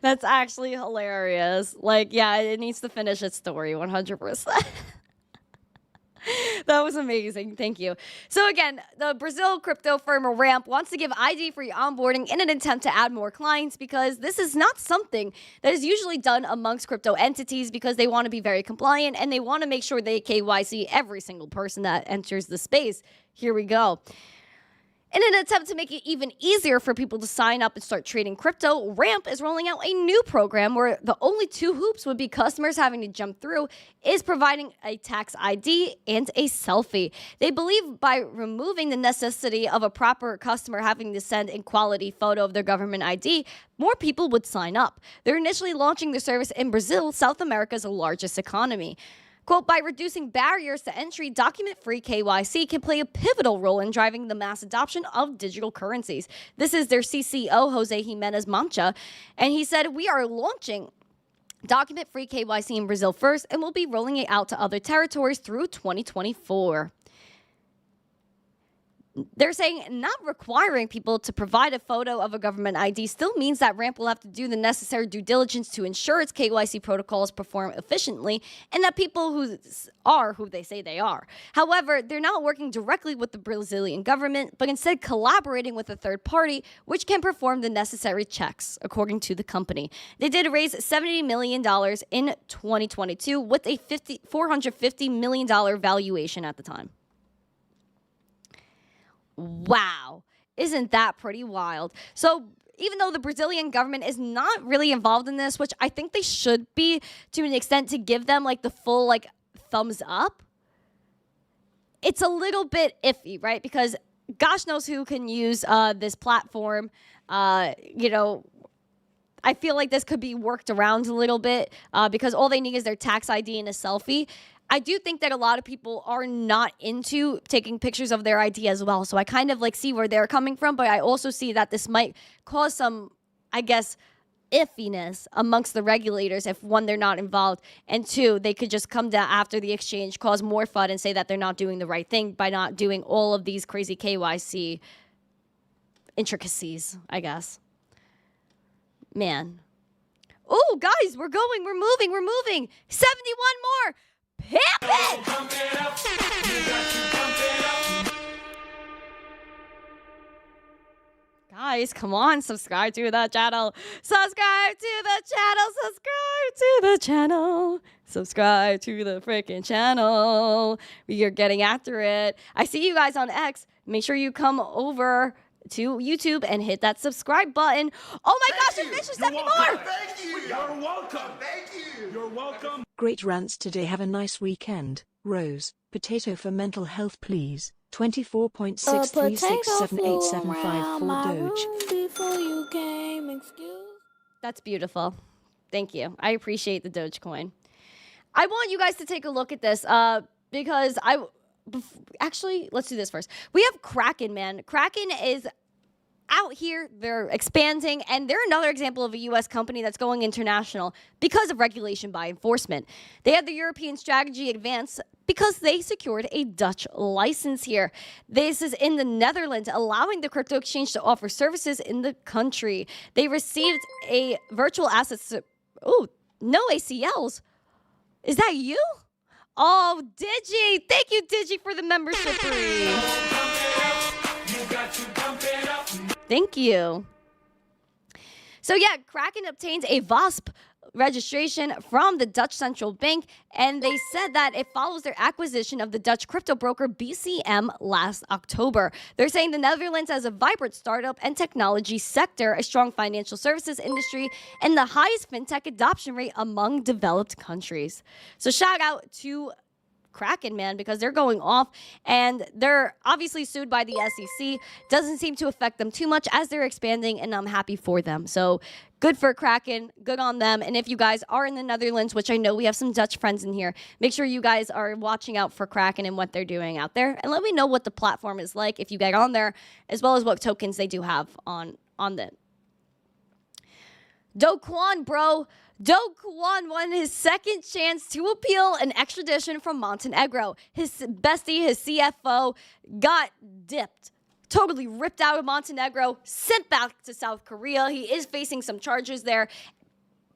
That's actually hilarious. Like, yeah, it needs to finish its story 100%. That was amazing. Thank you. So again, the Brazil crypto firm Ramp wants to give ID-free onboarding in an attempt to add more clients, because this is not something that is usually done amongst crypto entities, because they want to be very compliant and they want to make sure they KYC every single person that enters the space. Here we go. In an attempt to make it even easier for people to sign up and start trading crypto, Ramp is rolling out a new program where the only two hoops would be customers having to jump through is providing a tax ID and a selfie. They believe by removing the necessity of a proper customer having to send a quality photo of their government ID, more people would sign up. They're initially launching the service in Brazil, South America's largest economy. Quote, by reducing barriers to entry, document-free KYC can play a pivotal role in driving the mass adoption of digital currencies. This is their CCO, Jose Jimenez Mancha, and he said, we are launching document-free KYC in Brazil first, and we'll be rolling it out to other territories through 2024. They're saying not requiring people to provide a photo of a government ID still means that Ramp will have to do the necessary due diligence to ensure its KYC protocols perform efficiently and that people who are who they say they are. However, they're not working directly with the Brazilian government, but instead collaborating with a third party, which can perform the necessary checks, according to the company. They did raise $70 million in 2022 with a $450 million valuation at the time. Wow, isn't that pretty wild? So even though the Brazilian government is not really involved in this, which I think they should be to an extent to give them like the full like thumbs up, it's a little bit iffy, right? Because gosh knows who can use this platform. You know, I feel like this could be worked around a little bit because all they need is their tax ID and a selfie. I do think that a lot of people are not into taking pictures of their ID as well. So I kind of like see where they're coming from, but I also see that this might cause some, I guess, iffiness amongst the regulators if one, they're not involved, and two, they could just come down after the exchange, cause more FUD and say that they're not doing the right thing by not doing all of these crazy KYC intricacies, I guess. Man. Oh, guys, we're moving. 71 more. Pimp it! Guys, come on, subscribe to the channel. Subscribe to the freaking channel. We are getting after it. I see you guys on X. Make sure you come over to YouTube and hit that subscribe button. Oh my gosh, there's 70 more! Thank you! You're welcome! Thank you! You're welcome! Great rants today. Have a nice weekend. Rose, potato for mental health please. 24.63678754 Doge. That's beautiful. Thank you. I appreciate the Dogecoin. I want you guys to take a look at this because actually, let's do this first. We have Kraken, man. Kraken is out here. They're expanding, and they're another example of a U.S. company that's going international because of regulation by enforcement. They had the European strategy advance because they secured a Dutch license here. This is in the Netherlands, allowing the crypto exchange to offer services in the country. They received a virtual assets. Oh, no ACLs. Is that you? Oh, Digi. Thank you, Digi, for the membership free. Thank you. So yeah, Kraken obtained a VASP registration from the Dutch Central Bank, and they said that it follows their acquisition of the Dutch crypto broker BCM last October. They're saying the Netherlands has a vibrant startup and technology sector, a strong financial services industry, and the highest fintech adoption rate among developed countries. So shout out to Kraken, man, because they're going off, and they're obviously sued by the SEC. Doesn't seem to affect them too much as they're expanding, and I'm happy for them. So good for Kraken, good on them. And if you guys are in the Netherlands, which I know we have some Dutch friends in here, make sure you guys are watching out for Kraken and what they're doing out there, and let me know what the platform is like if you get on there, as well as what tokens they do have on them. Do Kwon, bro. Do Kwon won his second chance to appeal an extradition from Montenegro. His bestie, his CFO, got dipped. Totally ripped out of Montenegro, sent back to South Korea. He is facing some charges there.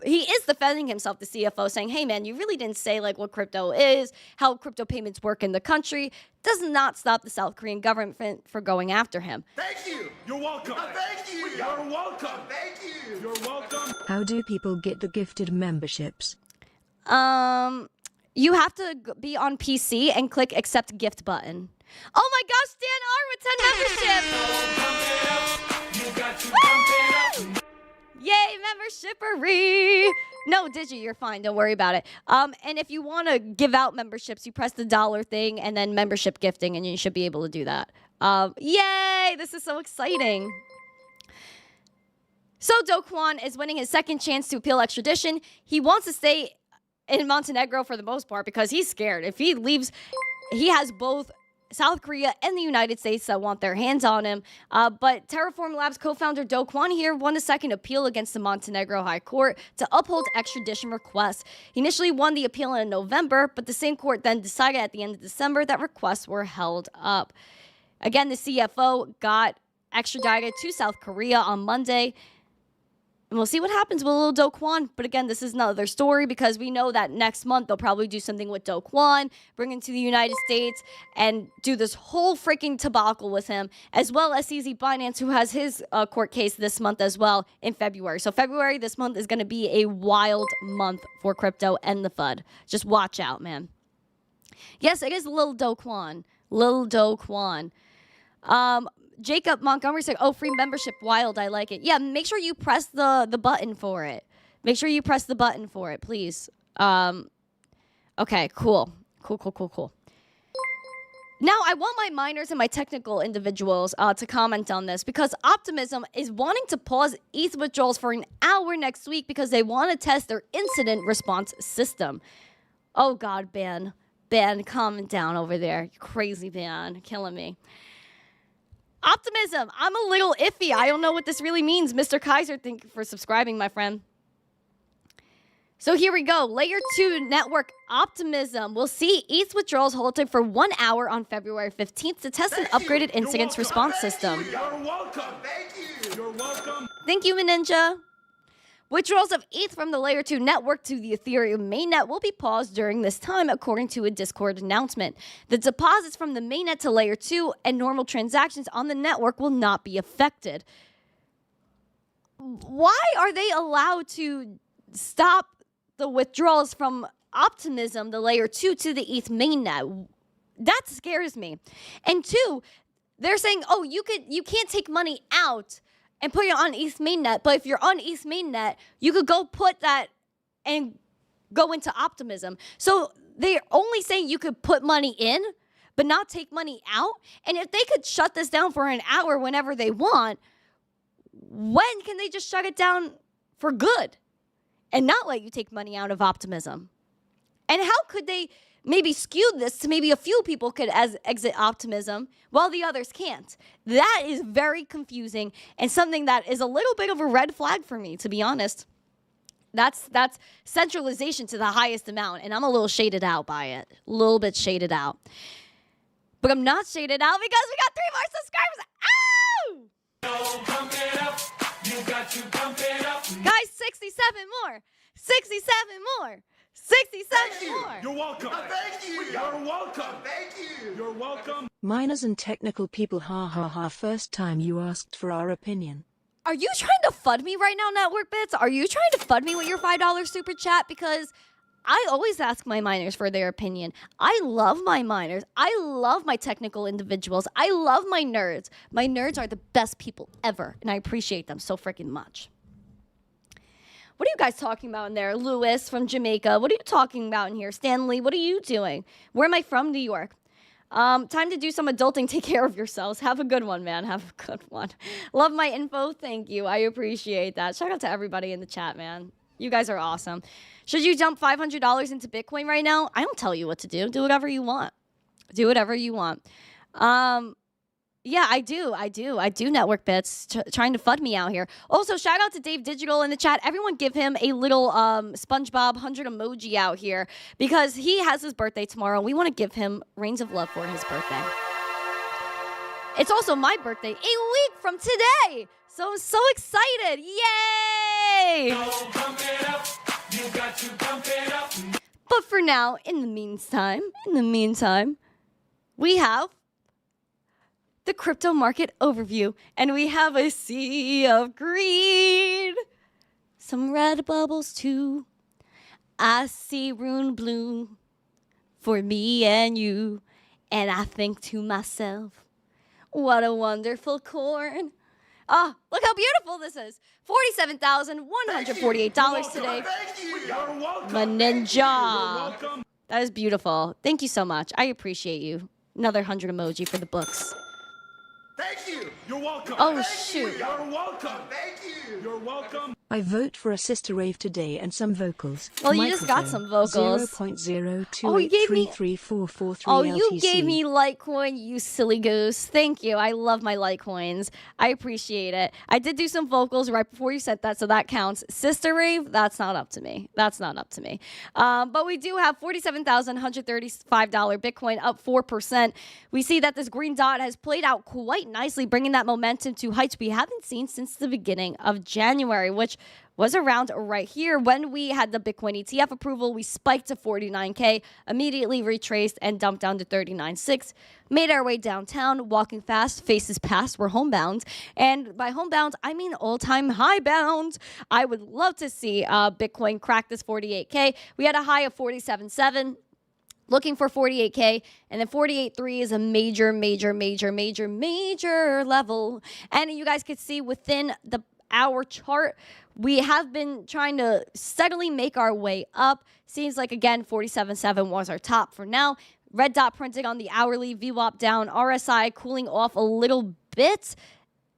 He is defending himself, the CFO, saying, hey, man, you really didn't say like what crypto is, how crypto payments work in the country. Does not stop the South Korean government for going after him. Thank you. You're welcome. Thank you. You're welcome. Thank you. You're welcome. How do people get the gifted memberships? You have to be on PC and click accept gift button. Oh my gosh, Dan R with 10 memberships. Yay, membershippery. No, Digi, you're fine. Don't worry about it. And if you want to give out memberships, you press the dollar thing and then membership gifting, and you should be able to do that. Yay, this is so exciting. So Do Kwon is winning his second chance to appeal extradition. He wants to stay in Montenegro for the most part because he's scared. If he leaves, he has both South Korea and the United States that want their hands on him. But Terraform Labs co-founder Do Kwon here won a second appeal against the Montenegro High Court to uphold extradition requests. He initially won the appeal in November, but the same court then decided at the end of December that requests were held up. Again, the CFO got extradited to South Korea on Monday. And we'll see what happens with little Do Kwon. But again, this is another story because we know that next month they'll probably do something with Do Kwon, bring him to the United States, and do this whole freaking debacle with him, as well as CZ Binance, who has his court case this month as well in February. So February this month is going to be a wild month for crypto and the FUD. Just watch out, man. Yes, it is Lil Do Kwon. Lil Do Kwon. Jacob Montgomery said, oh, free membership, wild, I like it. Yeah, make sure you press the button for it. Make sure you press the button for it, please. Okay, cool. Cool. Now, I want my miners and my technical individuals to comment on this because Optimism is wanting to pause ETH withdrawals for an hour next week because they want to test their incident response system. Oh, God, Ben. Ben, calm down over there. You crazy Ben. Killing me. Optimism, I'm a little iffy. I don't know what this really means. Mr. Kaiser, thank you for subscribing, my friend. So here we go. Layer 2 network Optimism will see ETH withdrawals halted for 1 hour on February 15th to test an upgraded incident response system. You're welcome. Thank you. You're welcome. Thank you, Ninja. Withdrawals of ETH from the Layer 2 network to the Ethereum mainnet will be paused during this time, according to a Discord announcement. The deposits from the mainnet to Layer 2 and normal transactions on the network will not be affected. Why are they allowed to stop the withdrawals from Optimism, the Layer 2, to the ETH mainnet? That scares me. And two, they're saying, oh, you can't take money out and put it on ETH mainnet, but if you're on ETH mainnet, you could go put that and go into Optimism. So they're only saying you could put money in, but not take money out. And if they could shut this down for an hour whenever they want, when can they just shut it down for good and not let you take money out of Optimism? And how could they maybe skew this to maybe a few people could exit Optimism while the others can't? That is very confusing and something that is a little bit of a red flag for me, to be honest. That's centralization to the highest amount, and I'm a little shaded out by it. A little bit shaded out. But I'm not shaded out because we got 3 more subscribers. Ow! No, pump it up. You got to pump it up. Guys, 67 more. 67 more. 67 more. You're welcome. Thank you. You're welcome. Thank you. You're welcome. Miners and technical people, ha ha ha, first time you asked for our opinion. Are you trying to FUD me right now, Network Bits? Are you trying to FUD me with your $5 super chat? Because I always ask my miners for their opinion. I love my miners. I love my technical individuals. I love my nerds. My nerds are the best people ever, and I appreciate them so freaking much. What are you guys talking about in there? Lewis from Jamaica. What are you talking about in here? Stanley, what are you doing? Where am I from? New York. Time to do some adulting. Take care of yourselves. Have a good one, man. Have a good one. Love my info. Thank you. I appreciate that. Shout out to everybody in the chat, man. You guys are awesome. Should you dump $500 into Bitcoin right now? I don't tell you what to do. Do whatever you want. Do whatever you want. Yeah, I do, Network Bits, trying to FUD me out here. Also, shout out to Dave Digital in the chat. Everyone give him a little SpongeBob 100 emoji out here because he has his birthday tomorrow. We want to give him rains of love for his birthday. It's also my birthday a week from today. So I'm so excited. Yay! No, pump it up. You got to pump it up. But for now, in the meantime, we have the crypto market overview, and we have a sea of green, some red bubbles too. I see rune bloom for me and you, And I think to myself, what a wonderful coin. Oh, look how beautiful this is. $47,148 today. Thank you. You're welcome. My ninja. You're welcome. That is beautiful. Thank you so much. I appreciate you. Another 100 emoji for the books. Thank you. You're welcome. Oh, Thank shoot. You. You're welcome. Thank you. You're welcome. I vote for a sister rave today and some vocals. Well, you just got some vocals. 0.028334443 Oh, you LTC. gave me Litecoin, you silly goose. Thank you. I love my Litecoins. I appreciate it. I did do some vocals right before you said that, so that counts. Sister Rave, that's not up to me. That's not up to me. But we do have $47,135 Bitcoin, up 4%. We see that this green dot has played out quite nicely, bringing that momentum to heights we haven't seen since the beginning of January, which was around right here. When we had the Bitcoin ETF approval, we spiked to 49K, immediately retraced and dumped down to 39.6. Made our way downtown, walking fast, faces past, we're homebound. And by homebound, I mean all-time high bound. I would love to see Bitcoin crack this 48K. We had a high of 47.7. Looking for 48K, and then 48.3 is a major level. And you guys could see within our chart, we have been trying to steadily make our way up. Seems like, again, 47.7 was our top for now. Red dot printing on the hourly, VWAP down, RSI cooling off a little bit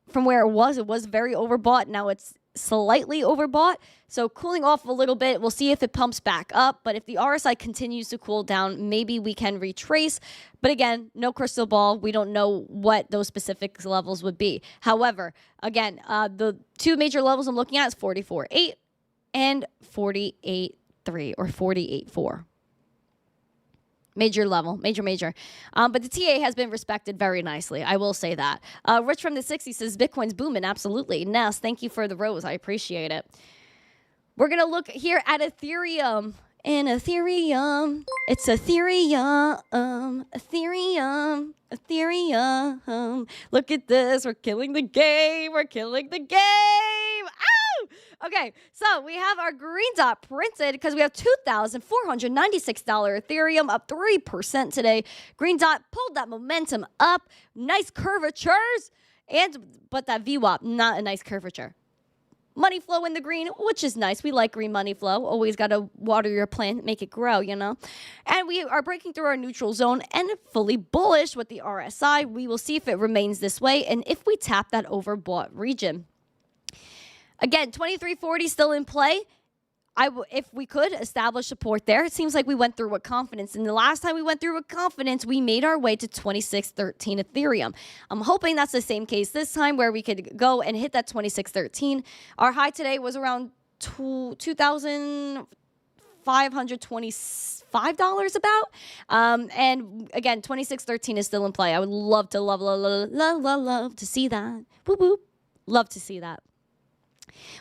from where it was. It was very overbought. Now it's slightly overbought. So cooling off a little bit. We'll see if it pumps back up. But if the RSI continues to cool down, maybe we can retrace. But again, no crystal ball. We don't know what those specific levels would be. However, again, the two major levels I'm looking at is 44.8 and 48.3 or 48.4. Major level, major. But the TA has been respected very nicely. I will say that. Rich from the 60s says, Bitcoin's booming. Absolutely. Ness, thank you for the rose. I appreciate it. We're going to look here at Ethereum. And Ethereum, it's Ethereum. Look at this. We're killing the game. Ow! Okay, so we have our green dot printed because we have $2,496 Ethereum, up 3% today. Green dot pulled that momentum up. Nice curvatures. But that VWAP, not a nice curvature. Money flow in the green, which is nice. We like green money flow. Always got to water your plant, make it grow, you know. And we are breaking through our neutral zone and fully bullish with the RSI. We will see if it remains this way and if we tap that overbought region. Again, 2340 still in play. If we could establish support there, it seems like we went through with confidence. And the last time we went through with confidence, we made our way to 2613 Ethereum. I'm hoping that's the same case this time where we could go and hit that 2613. Our high today was around $2,525 about. And again, 2613 is still in play. I would love to see that. Whoop, whoop. Love to see that.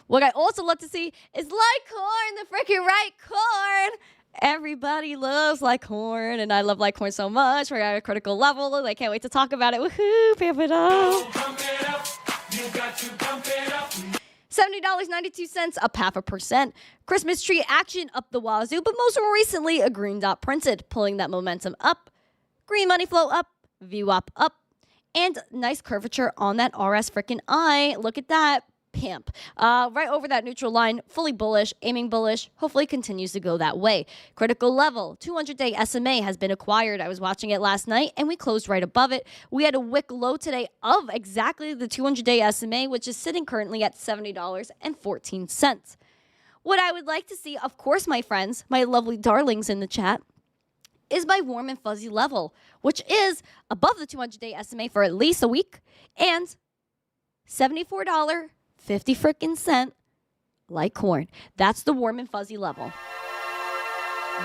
What I also love to see is Litecoin, the freaking right corn. Everybody loves Litecoin, and I love Litecoin so much. We're at a critical level, and I can't wait to talk about it. Woohoo, pump it up. Pump it up. You got to pump it up. $70.92, up 0.5%. Christmas tree action up the wazoo, but most recently, a green dot printed, pulling that momentum up. Green money flow up, VWAP up, and nice curvature on that RS freaking I. Look at that. Pimp. Right over that neutral line, fully bullish, aiming bullish, hopefully continues to go that way. Critical level, 200-day SMA has been acquired. I was watching it last night, and we closed right above it. We had a wick low today of exactly the 200-day SMA, which is sitting currently at $70.14. What I would like to see, of course, my friends, my lovely darlings in the chat, is my warm and fuzzy level, which is above the 200-day SMA for at least a week, and $74.50 Litecoin. That's the warm and fuzzy level.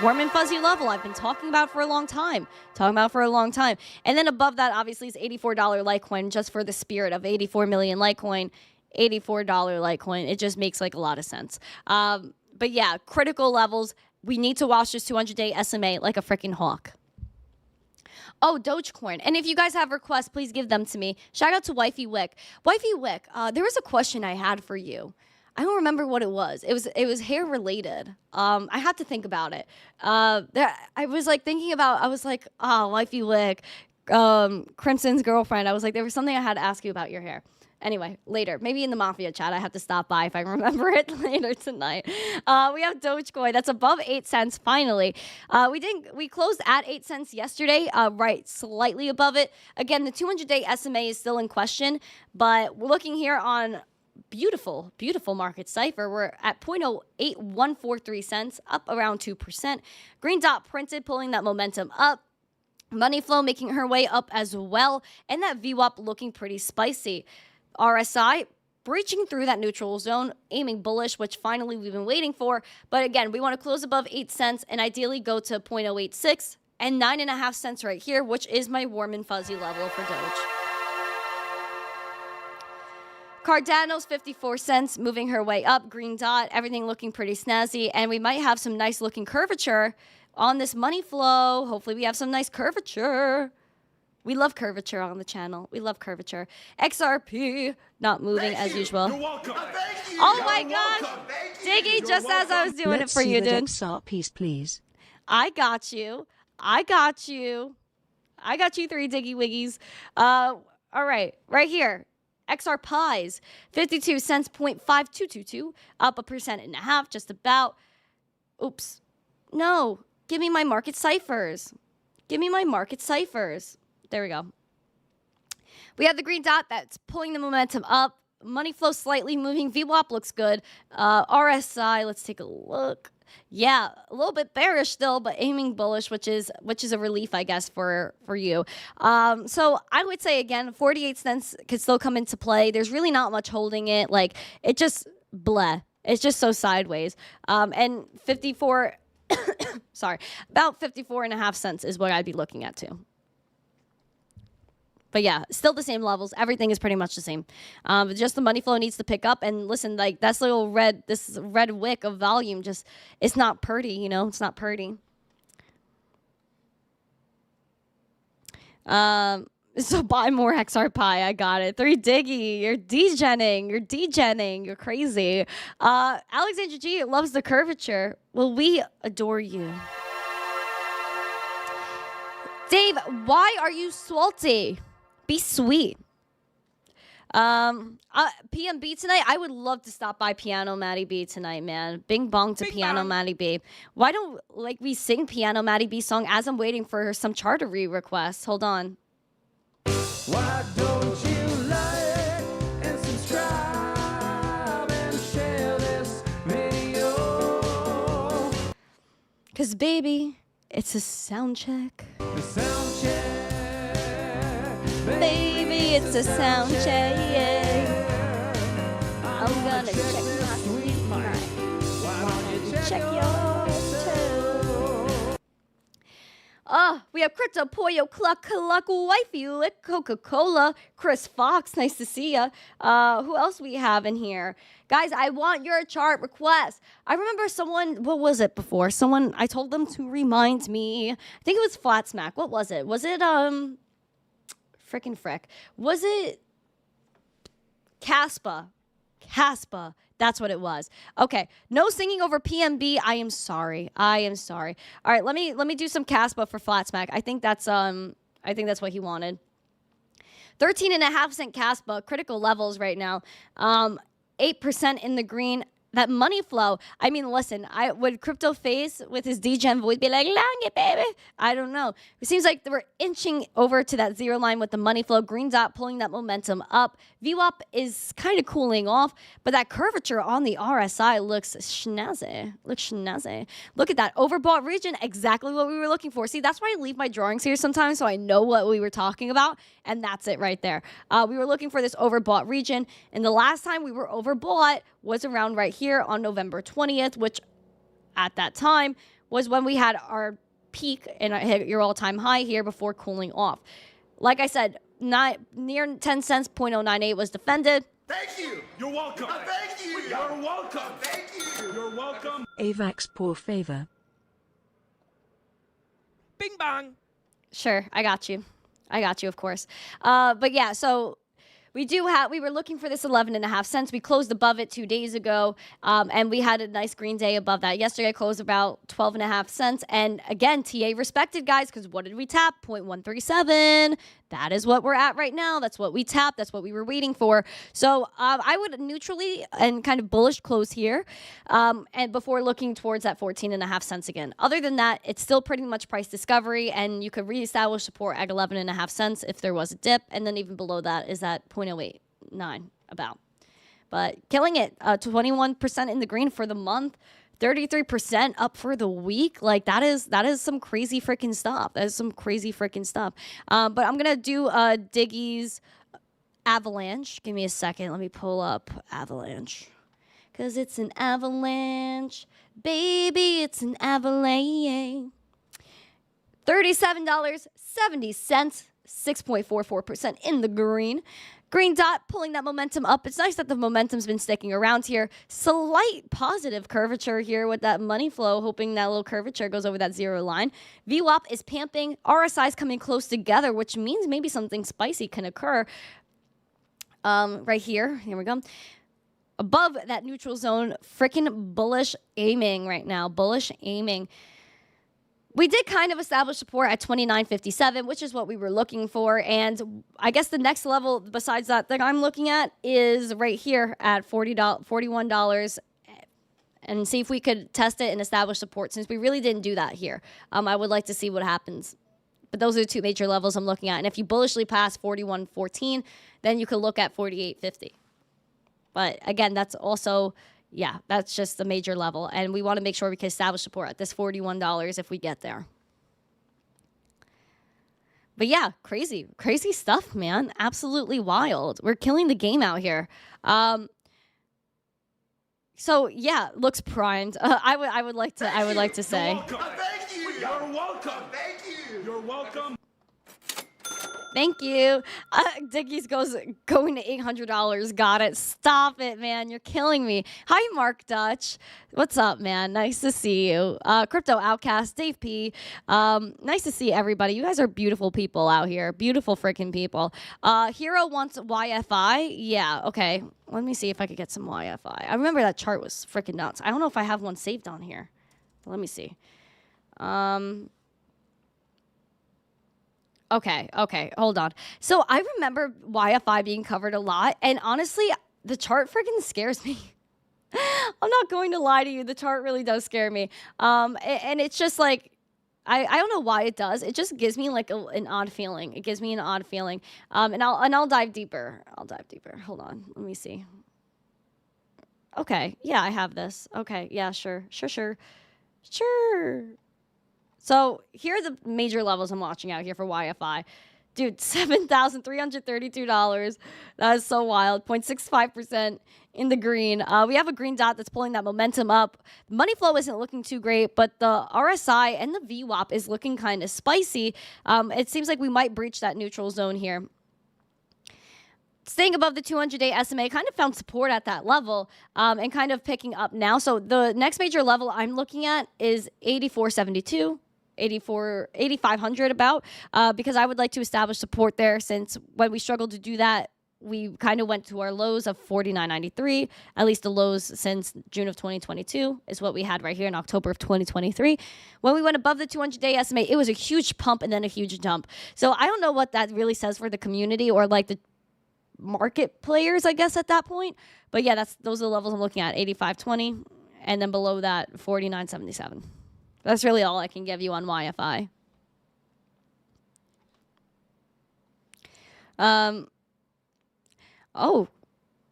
Warm and fuzzy level I've been talking about for a long time. And then above that, obviously, is $84 Litecoin, just for the spirit of 84 million Litecoin. $84 Litecoin. It just makes like a lot of sense. But yeah, critical levels. We need to watch this 200-day SMA like a freaking hawk. Oh, Dogecoin. And if you guys have requests, please give them to me. Shout out to Wifey Wick. Wifey Wick, there was a question I had for you. I don't remember what it was. It was hair related. I had to think about it. I was like thinking about. I was like, oh, wifey lick, Crimson's girlfriend. I was like, there was something I had to ask you about your hair. Anyway, later, maybe in the Mafia chat, I have to stop by if I remember it later tonight. We have Dogecoin that's above 8 cents. Finally, we closed at 8 cents yesterday, right, slightly above it. Again, the 200-day SMA is still in question, but we're looking here on beautiful market Cipher. We're at 0.08143 cents, up around 2%. Green dot printed, pulling that momentum up. Money flow making her way up as well, and that VWAP looking pretty spicy. RSI breaching through that neutral zone, aiming bullish, which finally we've been waiting for. But again, we want to close above 8 cents and ideally go to 0.086 and 9.5 cents right here, which is my warm and fuzzy level for Doge. Cardano's 54 cents, moving her way up. Green dot, everything looking pretty snazzy. And we might have some nice looking curvature on this money flow. Hopefully we have some nice curvature. We love curvature on the channel. We love curvature. XRP not moving as usual. You're welcome. Thank you. Oh my gosh. Diggy, just as I was doing it for you, dude. XRPs, please. I got you. I got you. I got you 3 Diggy Wiggies. All right. Right here. XR Pies. 52 cents, 0.5222. Up 1.5%, just about. Oops. No. Give me my market ciphers. Give me my market ciphers. There we go. We have the green dot that's pulling the momentum up. Money flow slightly moving. VWAP looks good. RSI, let's take a look. Yeah, a little bit bearish still, but aiming bullish, which is a relief, I guess, for you. So I would say, again, 48 cents could still come into play. There's really not much holding it. Like, it just bleh. It's just so sideways. And 54, sorry, about 54.5 cents is what I'd be looking at too. But yeah, still the same levels. Everything is pretty much the same. Just the money flow needs to pick up. And listen, like this red wick of volume, just it's not pretty, you know. It's not pretty. So buy more XR Pie. I got it. 3 Diggy. You're degenning. You're degenning. You're crazy. Alexandra G loves the curvature. Well, we adore you. Dave, why are you salty? Be sweet. PMB tonight. I would love to stop by Piano Maddie B tonight, man. Bing bong to Piano Maddie B. Why don't we sing Piano Maddie B song as I'm waiting for some chartery requests? Hold on. Why don't you like and subscribe and share this video? 'Cause baby, it's a sound check. The sound check. Baby, it's a sound check. I'm gonna check my sweet mind. Why don't you check yours too? We have Crypto Pollo Cluck Wifey Lick Coca-Cola, Chris Fox, nice to see ya. Who else we have in here? Guys, I want your chart request. I remember someone, what was it before? Someone, I told them to remind me. I think it was Flat Smack. What was it? Was it, frickin' frick. Was it Caspa? Caspa. That's what it was. Okay. No singing over PMB. I am sorry. I am sorry. All right, let me do some Caspa for Flat Smack. I think that's what he wanted. 13.5 cent Caspa, critical levels right now. 8% in the green. That money flow. I mean, listen, would Crypto Face with his degen voice be like, long it, baby? I don't know. It seems like we're inching over to that zero line with the money flow. Green dot pulling that momentum up. VWAP is kind of cooling off, but that curvature on the RSI looks snazzy. Looks snazzy. Look at that overbought region. Exactly what we were looking for. See, that's why I leave my drawings here sometimes so I know what we were talking about, and that's it right there. We were looking for this overbought region, and the last time we were overbought was around right here on November 20th, which at that time was when we had our peak and hit your all-time high here before cooling off. Like I said, near 10 cents, 0.098 was defended. Thank you. You're welcome. Thank you. You're welcome. Thank you. You're welcome. AVAX por favor. Bing bang. Sure, I got you. I got you, of course. But yeah, so we were looking for this 11.5 cents. We closed above it 2 days ago, and we had a nice green day above that. Yesterday I closed about 12.5 cents. And again, TA respected, guys, because what did we tap? 0.137. That is what we're at right now. That's what we tapped. That's what we were waiting for. So I would neutrally and kind of bullish close here, and before looking towards that 14.5 cents again. Other than that, it's still pretty much price discovery, and you could reestablish support at 11.5 cents if there was a dip, and then even below that is that 0.089 about. But killing it, 21% in the green for the month. 33% up for the week. Like that is some crazy freaking stuff. That is some crazy freaking stuff. But I'm gonna do Diggy's Avalanche. Give me a second. Let me pull up Avalanche. Cause it's an avalanche. Baby, it's an avalanche. $37.70. 6.44% in the green. Green dot pulling that momentum up. It's nice that the momentum's been sticking around here. Slight positive curvature here with that money flow, hoping that little curvature goes over that zero line. VWAP is pamping. RSI is coming close together, which means maybe something spicy can occur. Right here. Here we go. Above that neutral zone, freaking bullish aiming right now. Bullish aiming. We did kind of establish support at 29.57, which is what we were looking for. And I guess the next level besides that I'm looking at is right here at $41. And see if we could test it and establish support, since we really didn't do that here. I would like to see what happens. But those are the two major levels I'm looking at. And if you bullishly pass 41.14, then you could look at 48.50. But again, that's also... yeah, that's just a major level. And we want to make sure we can establish support at this $41 if we get there. But yeah, crazy stuff, man. Absolutely wild. We're killing the game out here. So yeah, looks primed. I would like to say. You're welcome. Thank you. You're welcome. Thank you. You're welcome. Thank you. Dickies going to $800. Got it. Stop it, man. You're killing me. Hi, Mark Dutch. What's up, man? Nice to see you. Crypto Outcast, Dave P. Nice to see everybody. You guys are beautiful people out here. Beautiful freaking people. Hero wants YFI. Yeah, okay. Let me see if I could get some YFI. I remember that chart was freaking nuts. I don't know if I have one saved on here. Let me see. Okay, hold on. So I remember YFI being covered a lot, and honestly, the chart freaking scares me. I'm not going to lie to you. The chart really does scare me. And it's just like, I don't know why it does. It just gives me like an odd feeling. It gives me an odd feeling. And I'll dive deeper. Hold on. Let me see. Okay. Yeah, I have this. Okay. Yeah, sure. So here are the major levels I'm watching out here for YFI. Dude, $7,332. That is so wild. 0.65% in the green. We have a green dot that's pulling that momentum up. Money flow isn't looking too great, but the RSI and the VWAP is looking kind of spicy. It seems like we might breach that neutral zone here. Staying above the 200-day SMA, kind of found support at that level, and kind of picking up now. So the next major level I'm looking at is 84.72. 8,500 about, because I would like to establish support there, since when we struggled to do that, we kind of went to our lows of 49.93, at least the lows since June of 2022 is what we had right here in October of 2023. When we went above the 200-day SMA, it was a huge pump and then a huge dump. So I don't know what that really says for the community or like the market players, I guess, at that point. But yeah, those are the levels I'm looking at, 85.20, and then below that, 49.77. That's really all I can give you on YFI. Oh,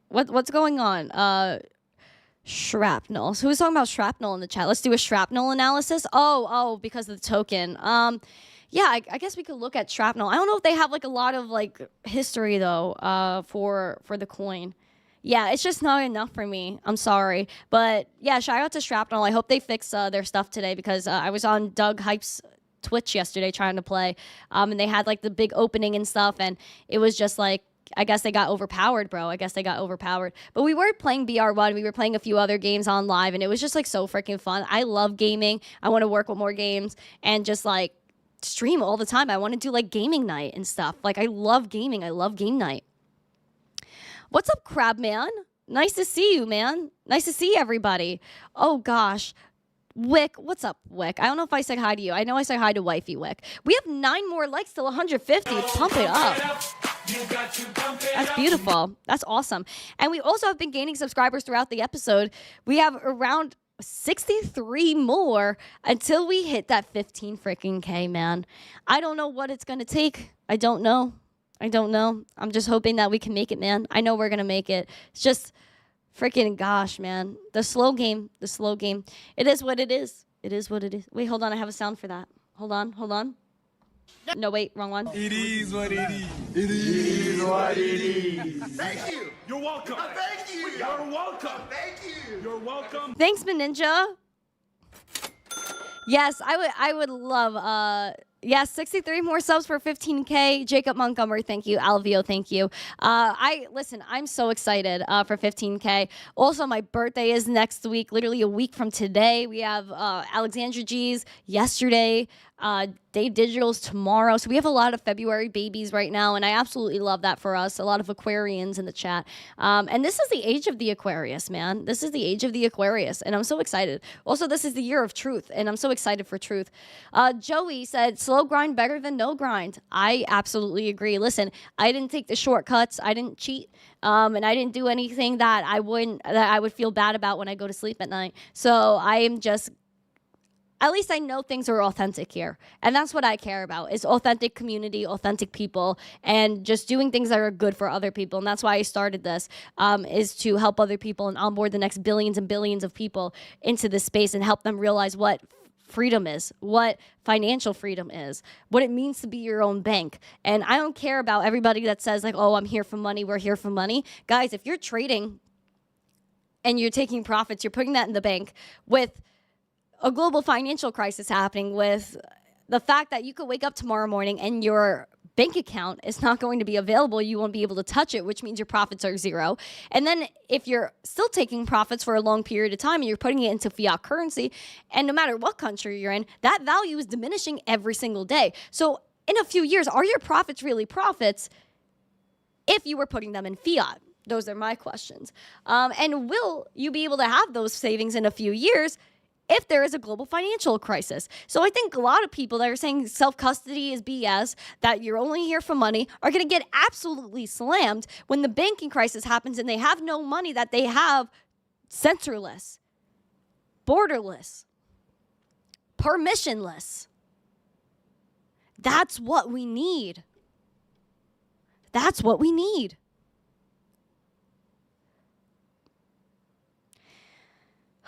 what's going on? Shrapnel. So who's talking about shrapnel in the chat? Let's do a shrapnel analysis. Oh, because of the token. Yeah, I guess we could look at shrapnel. I don't know if they have like a lot of like history though, for the coin. Yeah, it's just not enough for me. I'm sorry. But yeah, shout out to Shrapnel. I hope they fix their stuff today, because I was on Doug Hype's Twitch yesterday trying to play. And they had like the big opening and stuff. And it was just like, I guess they got overpowered, bro. I guess they got overpowered. But we were playing BR1. We were playing a few other games on live. And it was just like so freaking fun. I love gaming. I want to work with more games and just like stream all the time. I want to do like gaming night and stuff. Like I love gaming. I love game night. What's up, Crab Man? Nice to see you, man. Nice to see everybody. Oh, gosh. Wick, what's up, Wick? I don't know if I said hi to you. I know I said hi to Wifey Wick. We have 9 more likes till 150. Pump it up. That's beautiful. That's awesome. And we also have been gaining subscribers throughout the episode. We have around 63 more until we hit that 15 freaking K, man. I don't know what it's going to take. I don't know. I'm just hoping that we can make it, man. I know we're going to make it. It's just freaking gosh, man. The slow game. It is what it is. Wait, hold on. I have a sound for that. Hold on. No, wait, wrong one. It is what it is. Thank you. You're welcome. Thank you. You're welcome. Thank you. You're welcome. Thanks, Maninja. Yes, I would love, yes, 63 more subs for 15K. Jacob Montgomery, thank you. Alvio, thank you. Listen, I'm so excited for 15K. Also, my birthday is next week, literally a week from today. We have Alexandra G's yesterday, Dave Digital's tomorrow. So we have a lot of February babies right now, and I absolutely love that for us. A lot of Aquarians in the chat. And this is the age of the Aquarius, man. This is the age of the Aquarius, and I'm so excited. Also, this is the year of truth, and I'm so excited for truth. Joey said, slow grind better than no grind. I absolutely agree. Listen, I didn't take the shortcuts. I didn't cheat. And I didn't do anything that I would feel bad about when I go to sleep at night. So I am just, at least I know things are authentic here. And that's what I care about, is authentic community, authentic people, and just doing things that are good for other people. And that's why I started this, is to help other people and onboard the next billions and billions of people into this space and help them realize what freedom is, what financial freedom is, what it means to be your own bank. And I don't care about everybody that says like, oh, I'm here for money, we're here for money. Guys, if you're trading and you're taking profits, you're putting that in the bank with a global financial crisis happening, with the fact that you could wake up tomorrow morning and your bank account is not going to be available, you won't be able to touch it, which means your profits are zero. And then if you're still taking profits for a long period of time and you're putting it into fiat currency, and no matter what country you're in, that value is diminishing every single day. So in a few years, are your profits really profits if you were putting them in fiat? Those are my questions. And will you be able to have those savings in a few years if there is a global financial crisis? So I think a lot of people that are saying self-custody is BS, that you're only here for money, are going to get absolutely slammed when the banking crisis happens and they have no money, that they have censorless, borderless, permissionless. That's what we need. That's what we need.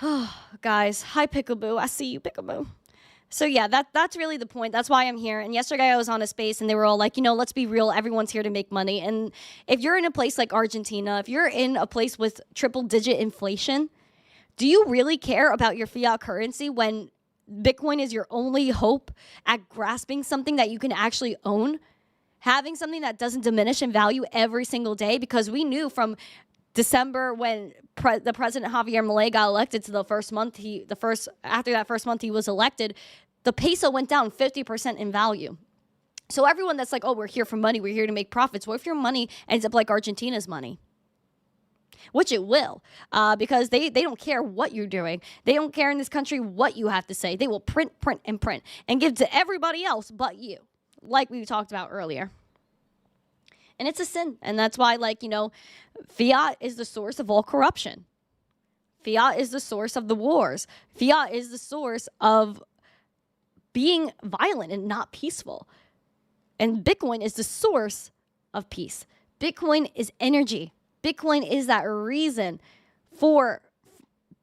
Oh, guys. Hi, Pickaboo. I see you, Pickaboo. So, yeah, that's really the point. That's why I'm here. And yesterday I was on a space and they were all like, let's be real. Everyone's here to make money. And if you're in a place like Argentina, if you're in a place with triple-digit inflation, do you really care about your fiat currency when Bitcoin is your only hope at grasping something that you can actually own? Having something that doesn't diminish in value every single day? Because we knew from December, when the president Javier Milei got elected, to the first month after that first month he was elected, the peso went down 50% in value. So everyone that's like, oh, we're here for money, we're here to make profits. What if your money ends up like Argentina's money? Which it will, because they don't care what you're doing. They don't care in this country what you have to say. They will print, and give to everybody else but you, like we talked about earlier. And it's a sin. And that's why, fiat is the source of all corruption. Fiat is the source of the wars. Fiat is the source of being violent and not peaceful. And Bitcoin is the source of peace. Bitcoin is energy. Bitcoin is that reason for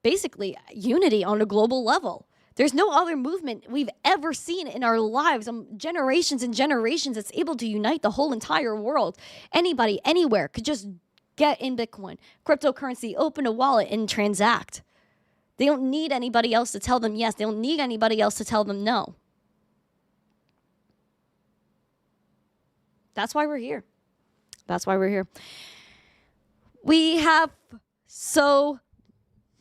basically unity on a global level. There's no other movement we've ever seen in our lives, generations and generations, that's able to unite the whole entire world. Anybody, anywhere could just get in Bitcoin, cryptocurrency, open a wallet, and transact. They don't need anybody else to tell them yes. They don't need anybody else to tell them no. That's why we're here. That's why we're here. We have so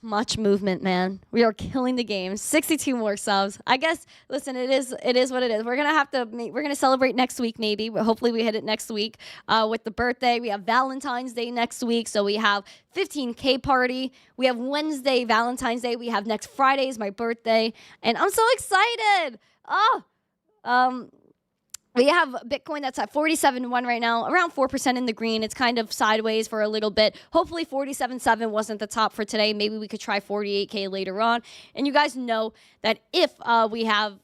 Much movement, man. We are killing the game. 62 more subs. I guess, listen, it is what it is. We're going to celebrate next week, maybe. Hopefully we hit it next week with the birthday. We have Valentine's Day next week. So we have 15K party. We have Wednesday, Valentine's Day. We have next Friday is my birthday. And I'm so excited. We have Bitcoin that's at 47.1 right now, around 4% in the green. It's kind of sideways for a little bit. Hopefully 47.7 wasn't the top for today. Maybe we could try 48K later on. And you guys know that if we have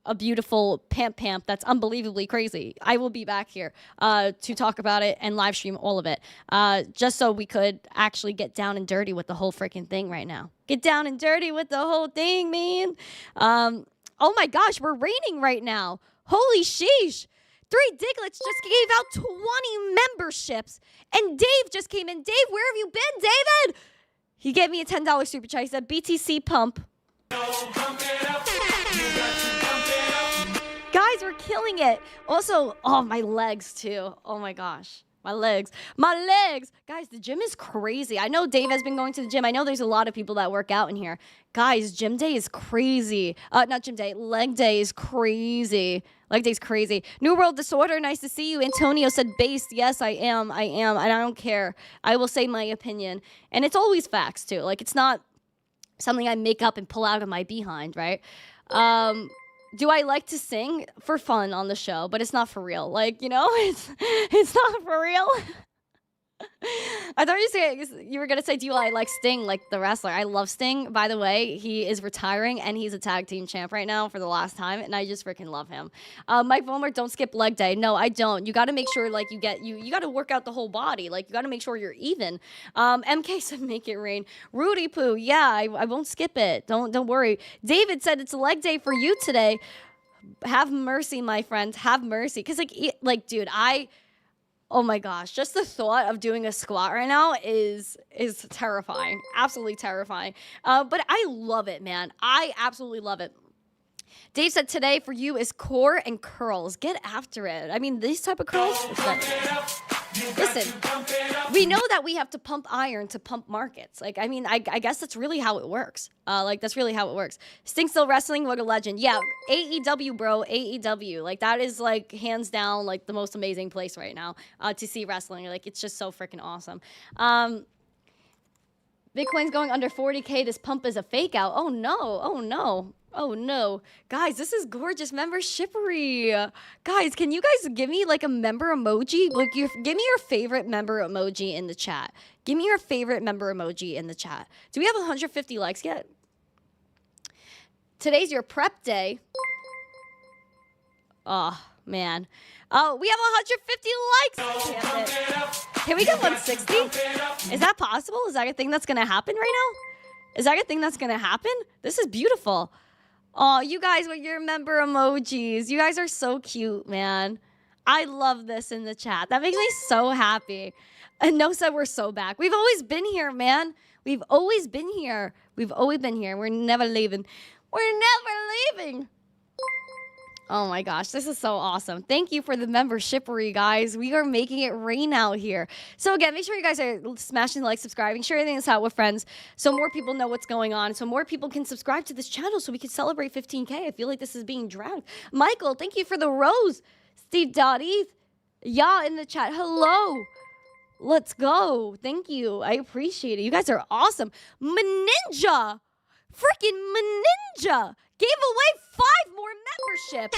a beautiful pamp that's unbelievably crazy, I will be back here to talk about it and live stream all of it, just so we could actually get down and dirty with the whole freaking thing right now. Get down and dirty with the whole thing, man. Oh my gosh, we're raining right now. Holy sheesh. 3 Diglets just gave out 20 memberships. And Dave just came in. Dave, where have you been, David? He gave me a $10 super chat. He said, BTC pump. Guys, we're killing it. Also, oh, my legs, too. Oh, my gosh. My legs. Guys, the gym is crazy. I know Dave has been going to the gym. I know there's a lot of people that work out in here. Guys, gym day is crazy. Not gym day. Leg day is crazy. Leg day is crazy. New World Disorder, nice to see you. Antonio said based. Yes, I am. And I don't care. I will say my opinion. And it's always facts, too. Like, it's not something I make up and pull out of my behind, right? Do I like to sing for fun on the show, but it's not for real. Like, you know, it's not for real. I thought you were going to say, do I like Sting, like the wrestler? I love Sting. By the way, he is retiring, and he's a tag team champ right now for the last time, and I just freaking love him. Mike Vollmer, don't skip leg day. No, I don't. You got to make sure, like, you got to work out the whole body. Like, you got to make sure you're even. MK said, make it rain. Rudy Poo, yeah, I won't skip it. Don't worry. David said, it's a leg day for you today. Have mercy, my friends. Have mercy. Because, like, dude, oh my gosh, just the thought of doing a squat right now is terrifying. Absolutely terrifying. But I love it, man. I absolutely love it. Dave said today for you is core and curls. Get after it. I mean, these type of curls. Listen, we know that we have to pump iron to pump markets. Like, I mean, I guess that's really how it works. That's really how it works. Sting Still Wrestling, what a legend. Yeah, AEW, bro, AEW. Like, that is, like, hands down, like, the most amazing place right now to see wrestling. Like, it's just so freaking awesome. Bitcoin's going under 40K. This pump is a fake out. Oh, no. Oh, no. Oh, no. Guys, this is gorgeous membershippery. Guys, can you guys give me, like, a member emoji? Like, give me your favorite member emoji in the chat. Give me your favorite member emoji in the chat. Do we have 150 likes yet? Today's your prep day. Oh, man. Oh, we have 150 likes. Damn it. Can we get 160? Is that possible? Is that a thing that's going to happen right now? Is that a thing that's going to happen? This is beautiful. Oh, you guys with your member emojis. You guys are so cute, man. I love this in the chat. That makes me so happy. And No said we're so back. We've always been here, man. We've always been here. We've always been here. We're never leaving. We're never leaving. Oh my gosh, this is so awesome. Thank you for the membershippery, guys. We are making it rain out here. So again, make sure you guys are smashing the like, subscribing, sharing this out with friends so more people know what's going on, so more people can subscribe to this channel so we can celebrate 15K. I feel like this is being dragged. Michael, thank you for the rose. Steve Dottie, yeah, in the chat. Hello. Let's go. Thank you. I appreciate it. You guys are awesome. Maninja. Freaking Maninja gave away 5 more memberships.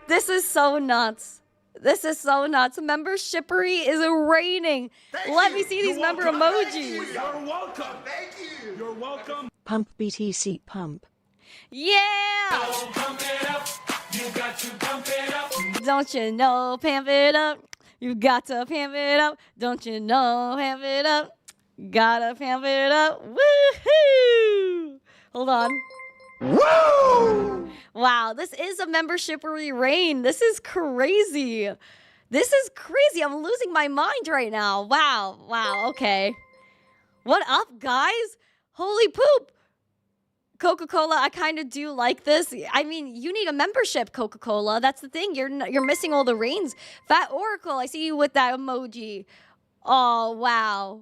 This is so nuts. This is so nuts. Membershippery is raining. Let me see these member emojis. You're welcome. Thank you. You're welcome. Pump BTC pump. Yeah. Don't you know, pamp it up. You got to pamp it up. Don't you know, pamp it up. Gotta pamp it up. Woohoo! Hold on. Woo! Wow, this is a membershippery rain. This is crazy. This is crazy. I'm losing my mind right now. Wow. Wow. Okay. What up, guys? Holy poop. Coca-Cola, I kind of do like this. I mean, you need a membership, Coca-Cola. That's the thing. You're missing all the rains. Fat Oracle, I see you with that emoji. Oh, wow.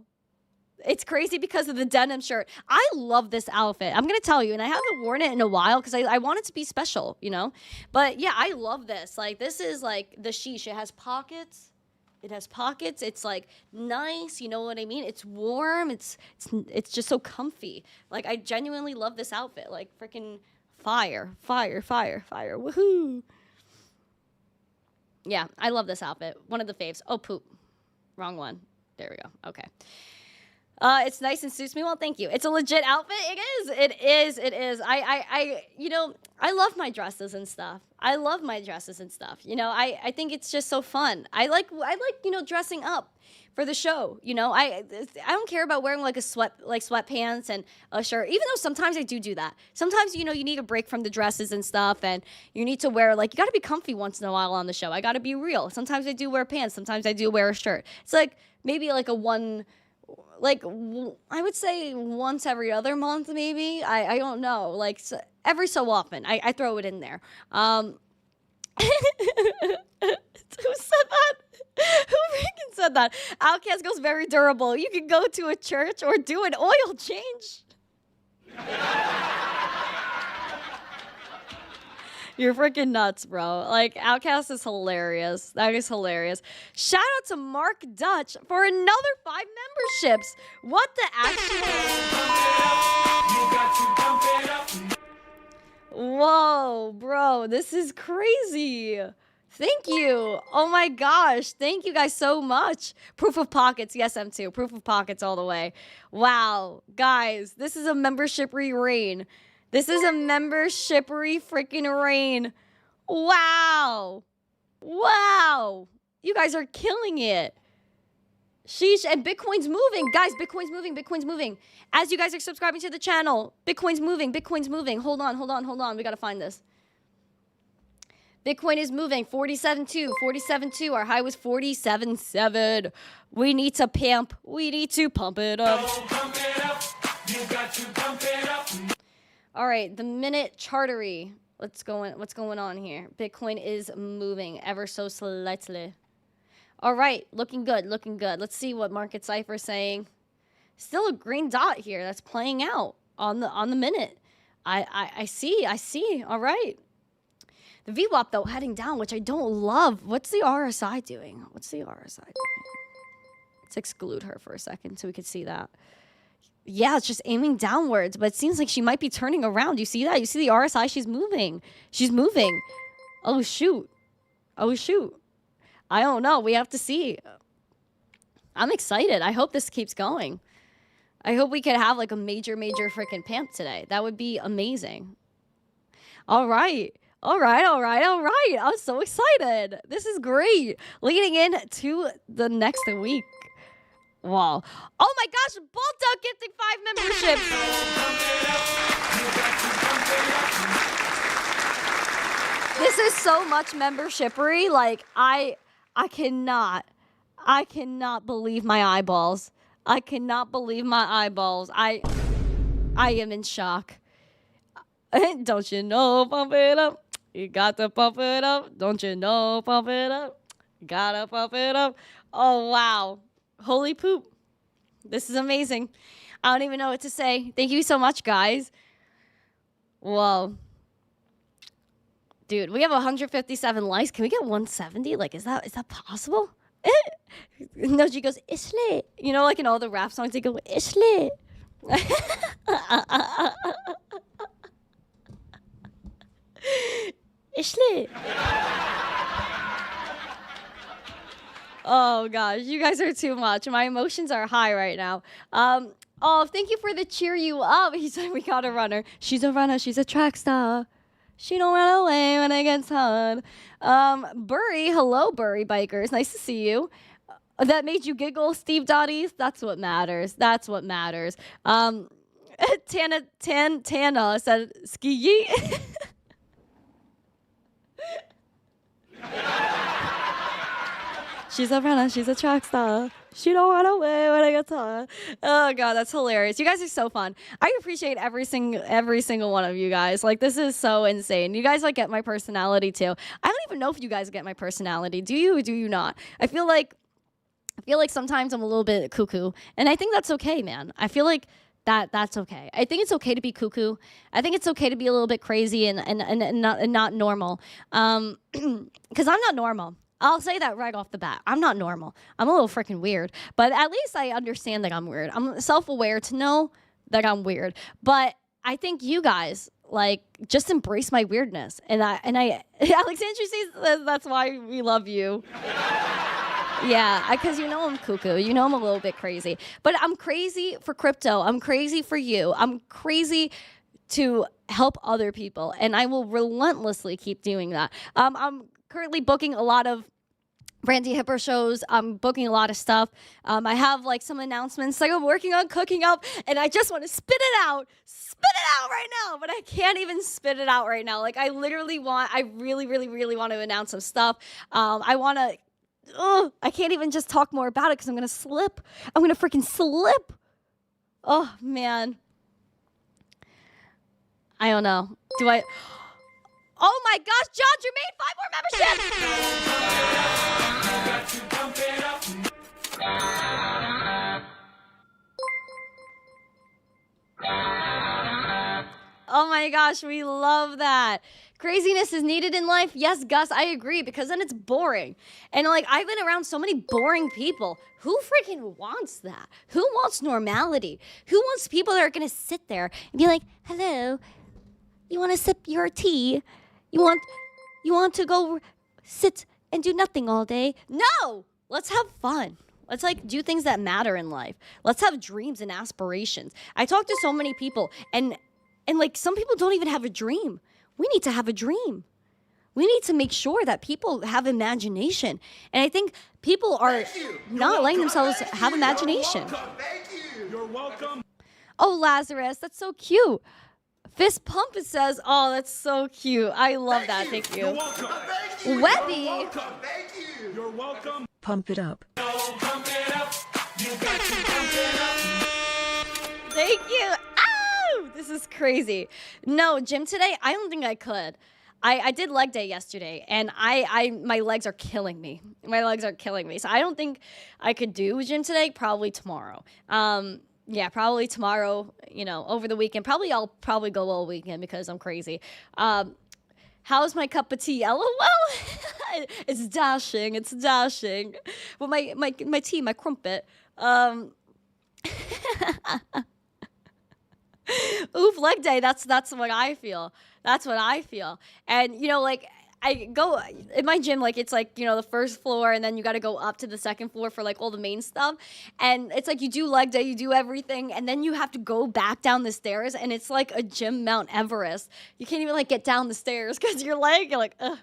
It's crazy because of the denim shirt. I love this outfit. I'm going to tell you, and I haven't worn it in a while because I want it to be special, you know? But yeah, I love this. Like, this is like the sheesh. It has pockets. It has pockets. It's like nice. You know what I mean? It's warm. It's just so comfy. Like, I genuinely love this outfit. Like, freaking fire, fire, fire, fire. Woohoo. Yeah, I love this outfit. One of the faves. Oh, poop. Wrong one. There we go. Okay. It's nice and suits me well. Thank you. It's a legit outfit. It is. It is. It is. You know, I love my dresses and stuff. I love my dresses and stuff. You know, I think it's just so fun. I like, you know, dressing up for the show. You know, I don't care about wearing like sweatpants and a shirt, even though sometimes I do that. Sometimes, you know, you need a break from the dresses and stuff, and you need to wear, like, you got to be comfy once in a while on the show. I got to be real. Sometimes I do wear pants. Sometimes I do wear a shirt. It's like maybe like I would say once every other month, maybe. I don't know. Like, every so often, I throw it in there. Who said that? Who freaking said that? Outcast goes very durable. You can go to a church or do an oil change. You're freaking nuts, bro. Like, Outcast is hilarious. That is hilarious. Shout out to Mark Dutch for another 5 memberships. What the actual? Whoa, bro. This is crazy. Thank you. Oh my gosh. Thank you guys so much. Proof of pockets. Yes, M2. Proof of pockets all the way. Wow. Guys, this is a membership-y reign. This is a membership-y freaking reign. Wow. Wow. You guys are killing it. Sheesh. And Bitcoin's moving. Guys, Bitcoin's moving. Bitcoin's moving. As you guys are subscribing to the channel, Bitcoin's moving. Bitcoin's moving. Hold on. We got to find this. Bitcoin is moving. 47.2. 47.2. Our high was 47.7. We need to pump. We need to pump it up. Pump it up. You got to pump it up. All right, the minute chartery. What's going on here? Bitcoin is moving ever so slightly. All right, looking good, looking good. Let's see what Market Cipher is saying. Still a green dot here that's playing out on the minute. I see. All right. The VWAP though heading down, which I don't love. What's the RSI doing? Let's exclude her for a second so we can see that. Yeah, it's just aiming downwards, but it seems like she might be turning around. You see that? You see the RSI? She's moving. Oh, shoot. I don't know. We have to see. I'm excited. I hope this keeps going. I hope we could have like a major freaking pump today. That would be amazing. All right. I'm so excited. This is great. Leading in to the next week. Wow. Oh my gosh, Balta gifting 5 memberships. This is so much membership-y. Like, I cannot believe my eyeballs. I am in shock. Don't you know, pump it up. You got to pump it up. Don't you know, pump it up. Gotta pump it up. Oh, wow. Holy poop. This is amazing. I don't even know what to say. Thank you so much, guys. Whoa. Dude, we have 157 likes. Can we get 170? Like, is that possible? Noji goes, Ishle. You know, like in all the rap songs, they go, Ishle. Ishle. Oh gosh, you guys are too much. My emotions are high right now. Oh, thank you for the cheer you up. He said we got a runner. She's a runner. She's a track star. She don't run away when it gets hard. Burry, hello, Burry Bikers. Nice to see you. That made you giggle, Steve Dotties? That's what matters. Tana said, ski. She's a runner. She's a track star. She don't run away when I get tired. Oh god, that's hilarious. You guys are so fun. I appreciate every single one of you guys. Like, this is so insane. You guys like get my personality too. I don't even know if you guys get my personality. Do you or do you not? I feel like I feel like sometimes I'm a little bit cuckoo, and I think that's okay, man. I feel like that's okay. I think it's okay to be cuckoo. I think it's okay to be a little bit crazy and not normal. Because I'm not normal. I'll say that right off the bat. I'm not normal. I'm a little freaking weird. But at least I understand that I'm weird. I'm self-aware to know that I'm weird. But I think you guys, like, just embrace my weirdness. And I Alexandra says that's why we love you. Yeah, because you know I'm cuckoo. You know I'm a little bit crazy. But I'm crazy for crypto. I'm crazy for you. I'm crazy to help other people. And I will relentlessly keep doing that. I'm currently booking a lot of Randi Hipper shows. I'm booking a lot of stuff. I have like some announcements like I'm working on cooking up, and I just want to spit it out right now, but I can't even spit it out right now. Like I really, really want to announce some stuff. I can't even just talk more about it because I'm going to slip. I'm going to freaking slip. Oh, man. I don't know. Do I? Oh, my gosh, John Jermaine, 5 more memberships. Oh, my gosh, we love that. Craziness is needed in life. Yes, Gus, I agree, because then it's boring. And like, I've been around so many boring people. Who freaking wants that? Who wants normality? Who wants people that are gonna sit there and be like, hello, you wanna sip your tea? You want to go sit and do nothing all day? No! Let's have fun. Let's like do things that matter in life. Let's have dreams and aspirations. I talk to so many people and like some people don't even have a dream. We need to have a dream. We need to make sure that people have imagination. And I think people are not letting themselves have imagination. You're welcome. Oh, Lazarus, that's so cute. Fist pump, it says. Oh, that's so cute. I love that. Thank You're you. welcome. Webby. You're welcome. Thank you. You're welcome. Pump it up. Pump it up. You got to pump it up. Thank you. Ow! This is crazy. No, gym today, I don't think I could. I did leg day yesterday, and my legs are killing me. My legs are killing me. So I don't think I could do gym today. Probably tomorrow. Yeah, probably tomorrow, you know, over the weekend. I'll probably go all weekend because I'm crazy. How's my cup of tea? LOL. It's dashing. It's dashing. Well, my tea, my crumpet. Oof, leg day. That's what I feel. That's what I feel. And you know, like I go in my gym, like it's like, you know, the first floor, and then you got to go up to the second floor for like all the main stuff. And it's like you do leg day, you do everything, and then you have to go back down the stairs, and it's like a gym Mount Everest. You can't even like get down the stairs because you're like, ugh.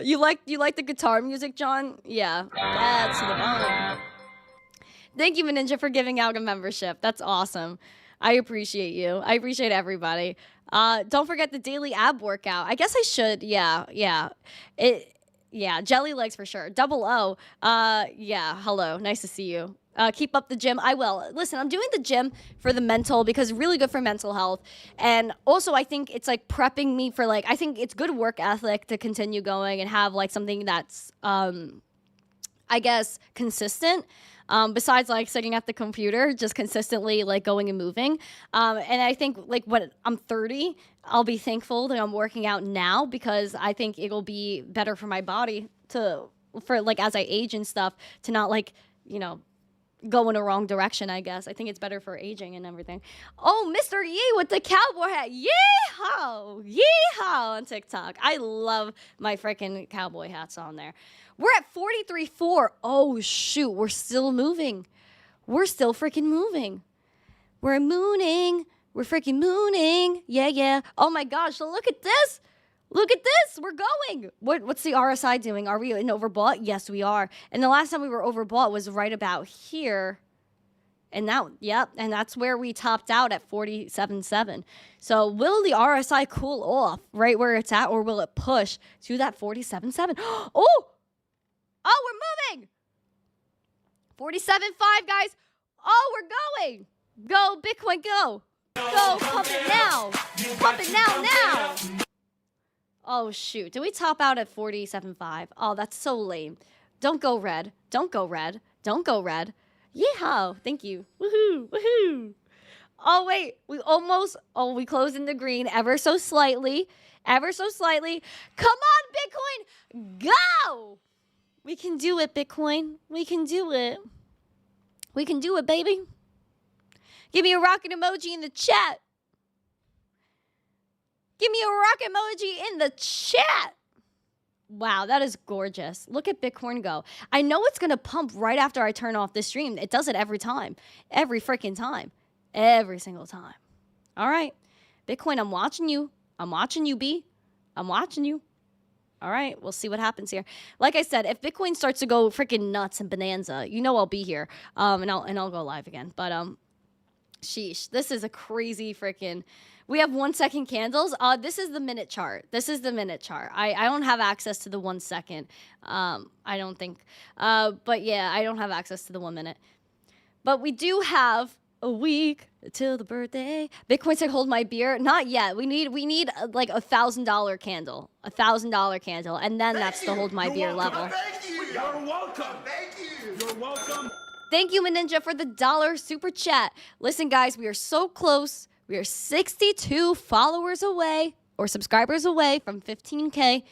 You like the guitar music, John? Yeah, that's the bomb. Thank you, Ninja, for giving out a membership. That's awesome. I appreciate you. I appreciate everybody. Don't forget the daily ab workout. I guess I should. Yeah. Jelly legs for sure. Double O. Yeah. Hello. Nice to see you. Keep up the gym. I will. Listen, I'm doing the gym for the mental because it's really good for mental health. And also, I think it's like prepping me for like, I think it's good work ethic to continue going and have like something that's, I guess, consistent. Besides like sitting at the computer, just consistently like going and moving. And I think like when I'm 30, I'll be thankful that I'm working out now because I think it'll be better for my body for like as I age and stuff to not like, you know, go in a wrong direction, I guess. I think it's better for aging and everything. Oh, Mr. Yee with the cowboy hat. Yeehaw! Yeehaw on TikTok. I love my freaking cowboy hats on there. We're at 43.4. Oh, shoot. We're still moving. We're still freaking moving. We're mooning. We're freaking mooning. Yeah. Oh, my gosh. So look at this. Look at this. We're going. What's the RSI doing? Are we in overbought? Yes, we are. And the last time we were overbought was right about here. And that's where we topped out at 47.7. So will the RSI cool off right where it's at, or will it push to that 47.7? Oh, we're moving. 47.5, guys. Oh, we're going. Go, Bitcoin, go. Go, pump it now. Pump it now. Oh, shoot. Did we top out at 47.5? Oh, that's so lame. Don't go red. Don't go red. Don't go red. Yeehaw. Thank you. Woohoo. Woohoo. Oh, wait. We closed in the green ever so slightly. Ever so slightly. Come on, Bitcoin. Go. We can do it, Bitcoin. We can do it. We can do it, baby. Give me a rocket emoji in the chat. Give me a rocket emoji in the chat. Wow, that is gorgeous. Look at Bitcoin go. I know it's going to pump right after I turn off the stream. It does it every time. Every freaking time. Every single time. All right. Bitcoin, I'm watching you. I'm watching you, B. I'm watching you. All right, we'll see what happens here. Like I said, if Bitcoin starts to go freaking nuts and bonanza, you know I'll be here. And I'll go live again. But sheesh, this is a crazy freaking. We have 1 second candles. This is the minute chart. This is the minute chart. I don't have access to the 1 second. I don't think. But yeah, I don't have access to the 1 minute. But we do have a week till the birthday. Bitcoin said, "Hold my beer." Not yet. We need like $1,000 candle, $1,000 candle, and then that's the hold my beer level. Thank you. You're welcome. Thank you. You're welcome. Thank you, Maninja, for the $1 super chat. Listen, guys, we are so close. We are 62 followers away or subscribers away from 15K.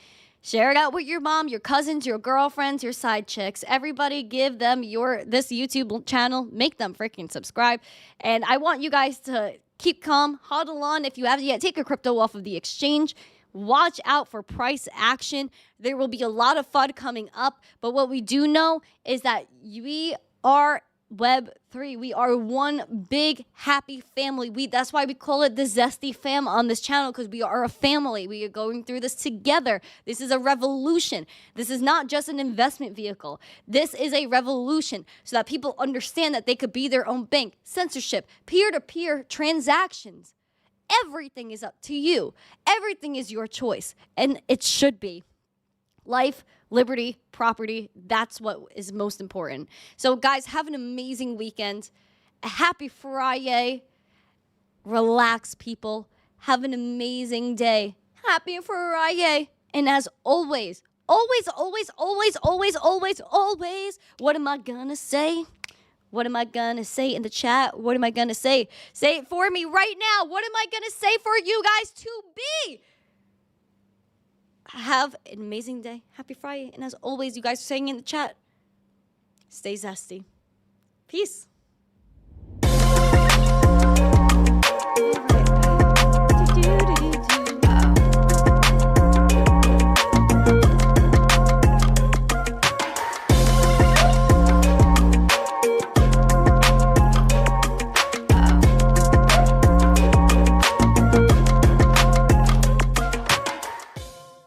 Share it out with your mom, your cousins, your girlfriends, your side chicks. Everybody give them this YouTube channel. Make them freaking subscribe. And I want you guys to keep calm, huddle on. If you haven't yet, take your crypto off of the exchange. Watch out for price action. There will be a lot of FUD coming up. But what we do know is that we are Web3. We are one big happy family. That's why we call it the Zesty fam on this channel, because we are a family. We are going through this together. This is a revolution. This is not just an investment vehicle. This is a revolution so that people understand that they could be their own bank. Censorship, peer-to-peer transactions. Everything is up to you. Everything is your choice, and it should be. Life, liberty, property, that's what is most important. So, guys, have an amazing weekend. A happy Friday. Relax, people. Have an amazing day. Happy Friday. And as always, always, what am I gonna say? What am I gonna say in the chat? What am I gonna say? Say it for me right now. What am I gonna say for you guys to be? Have an amazing day. Happy Friday. And as always, you guys are saying in the chat, stay zesty. Peace.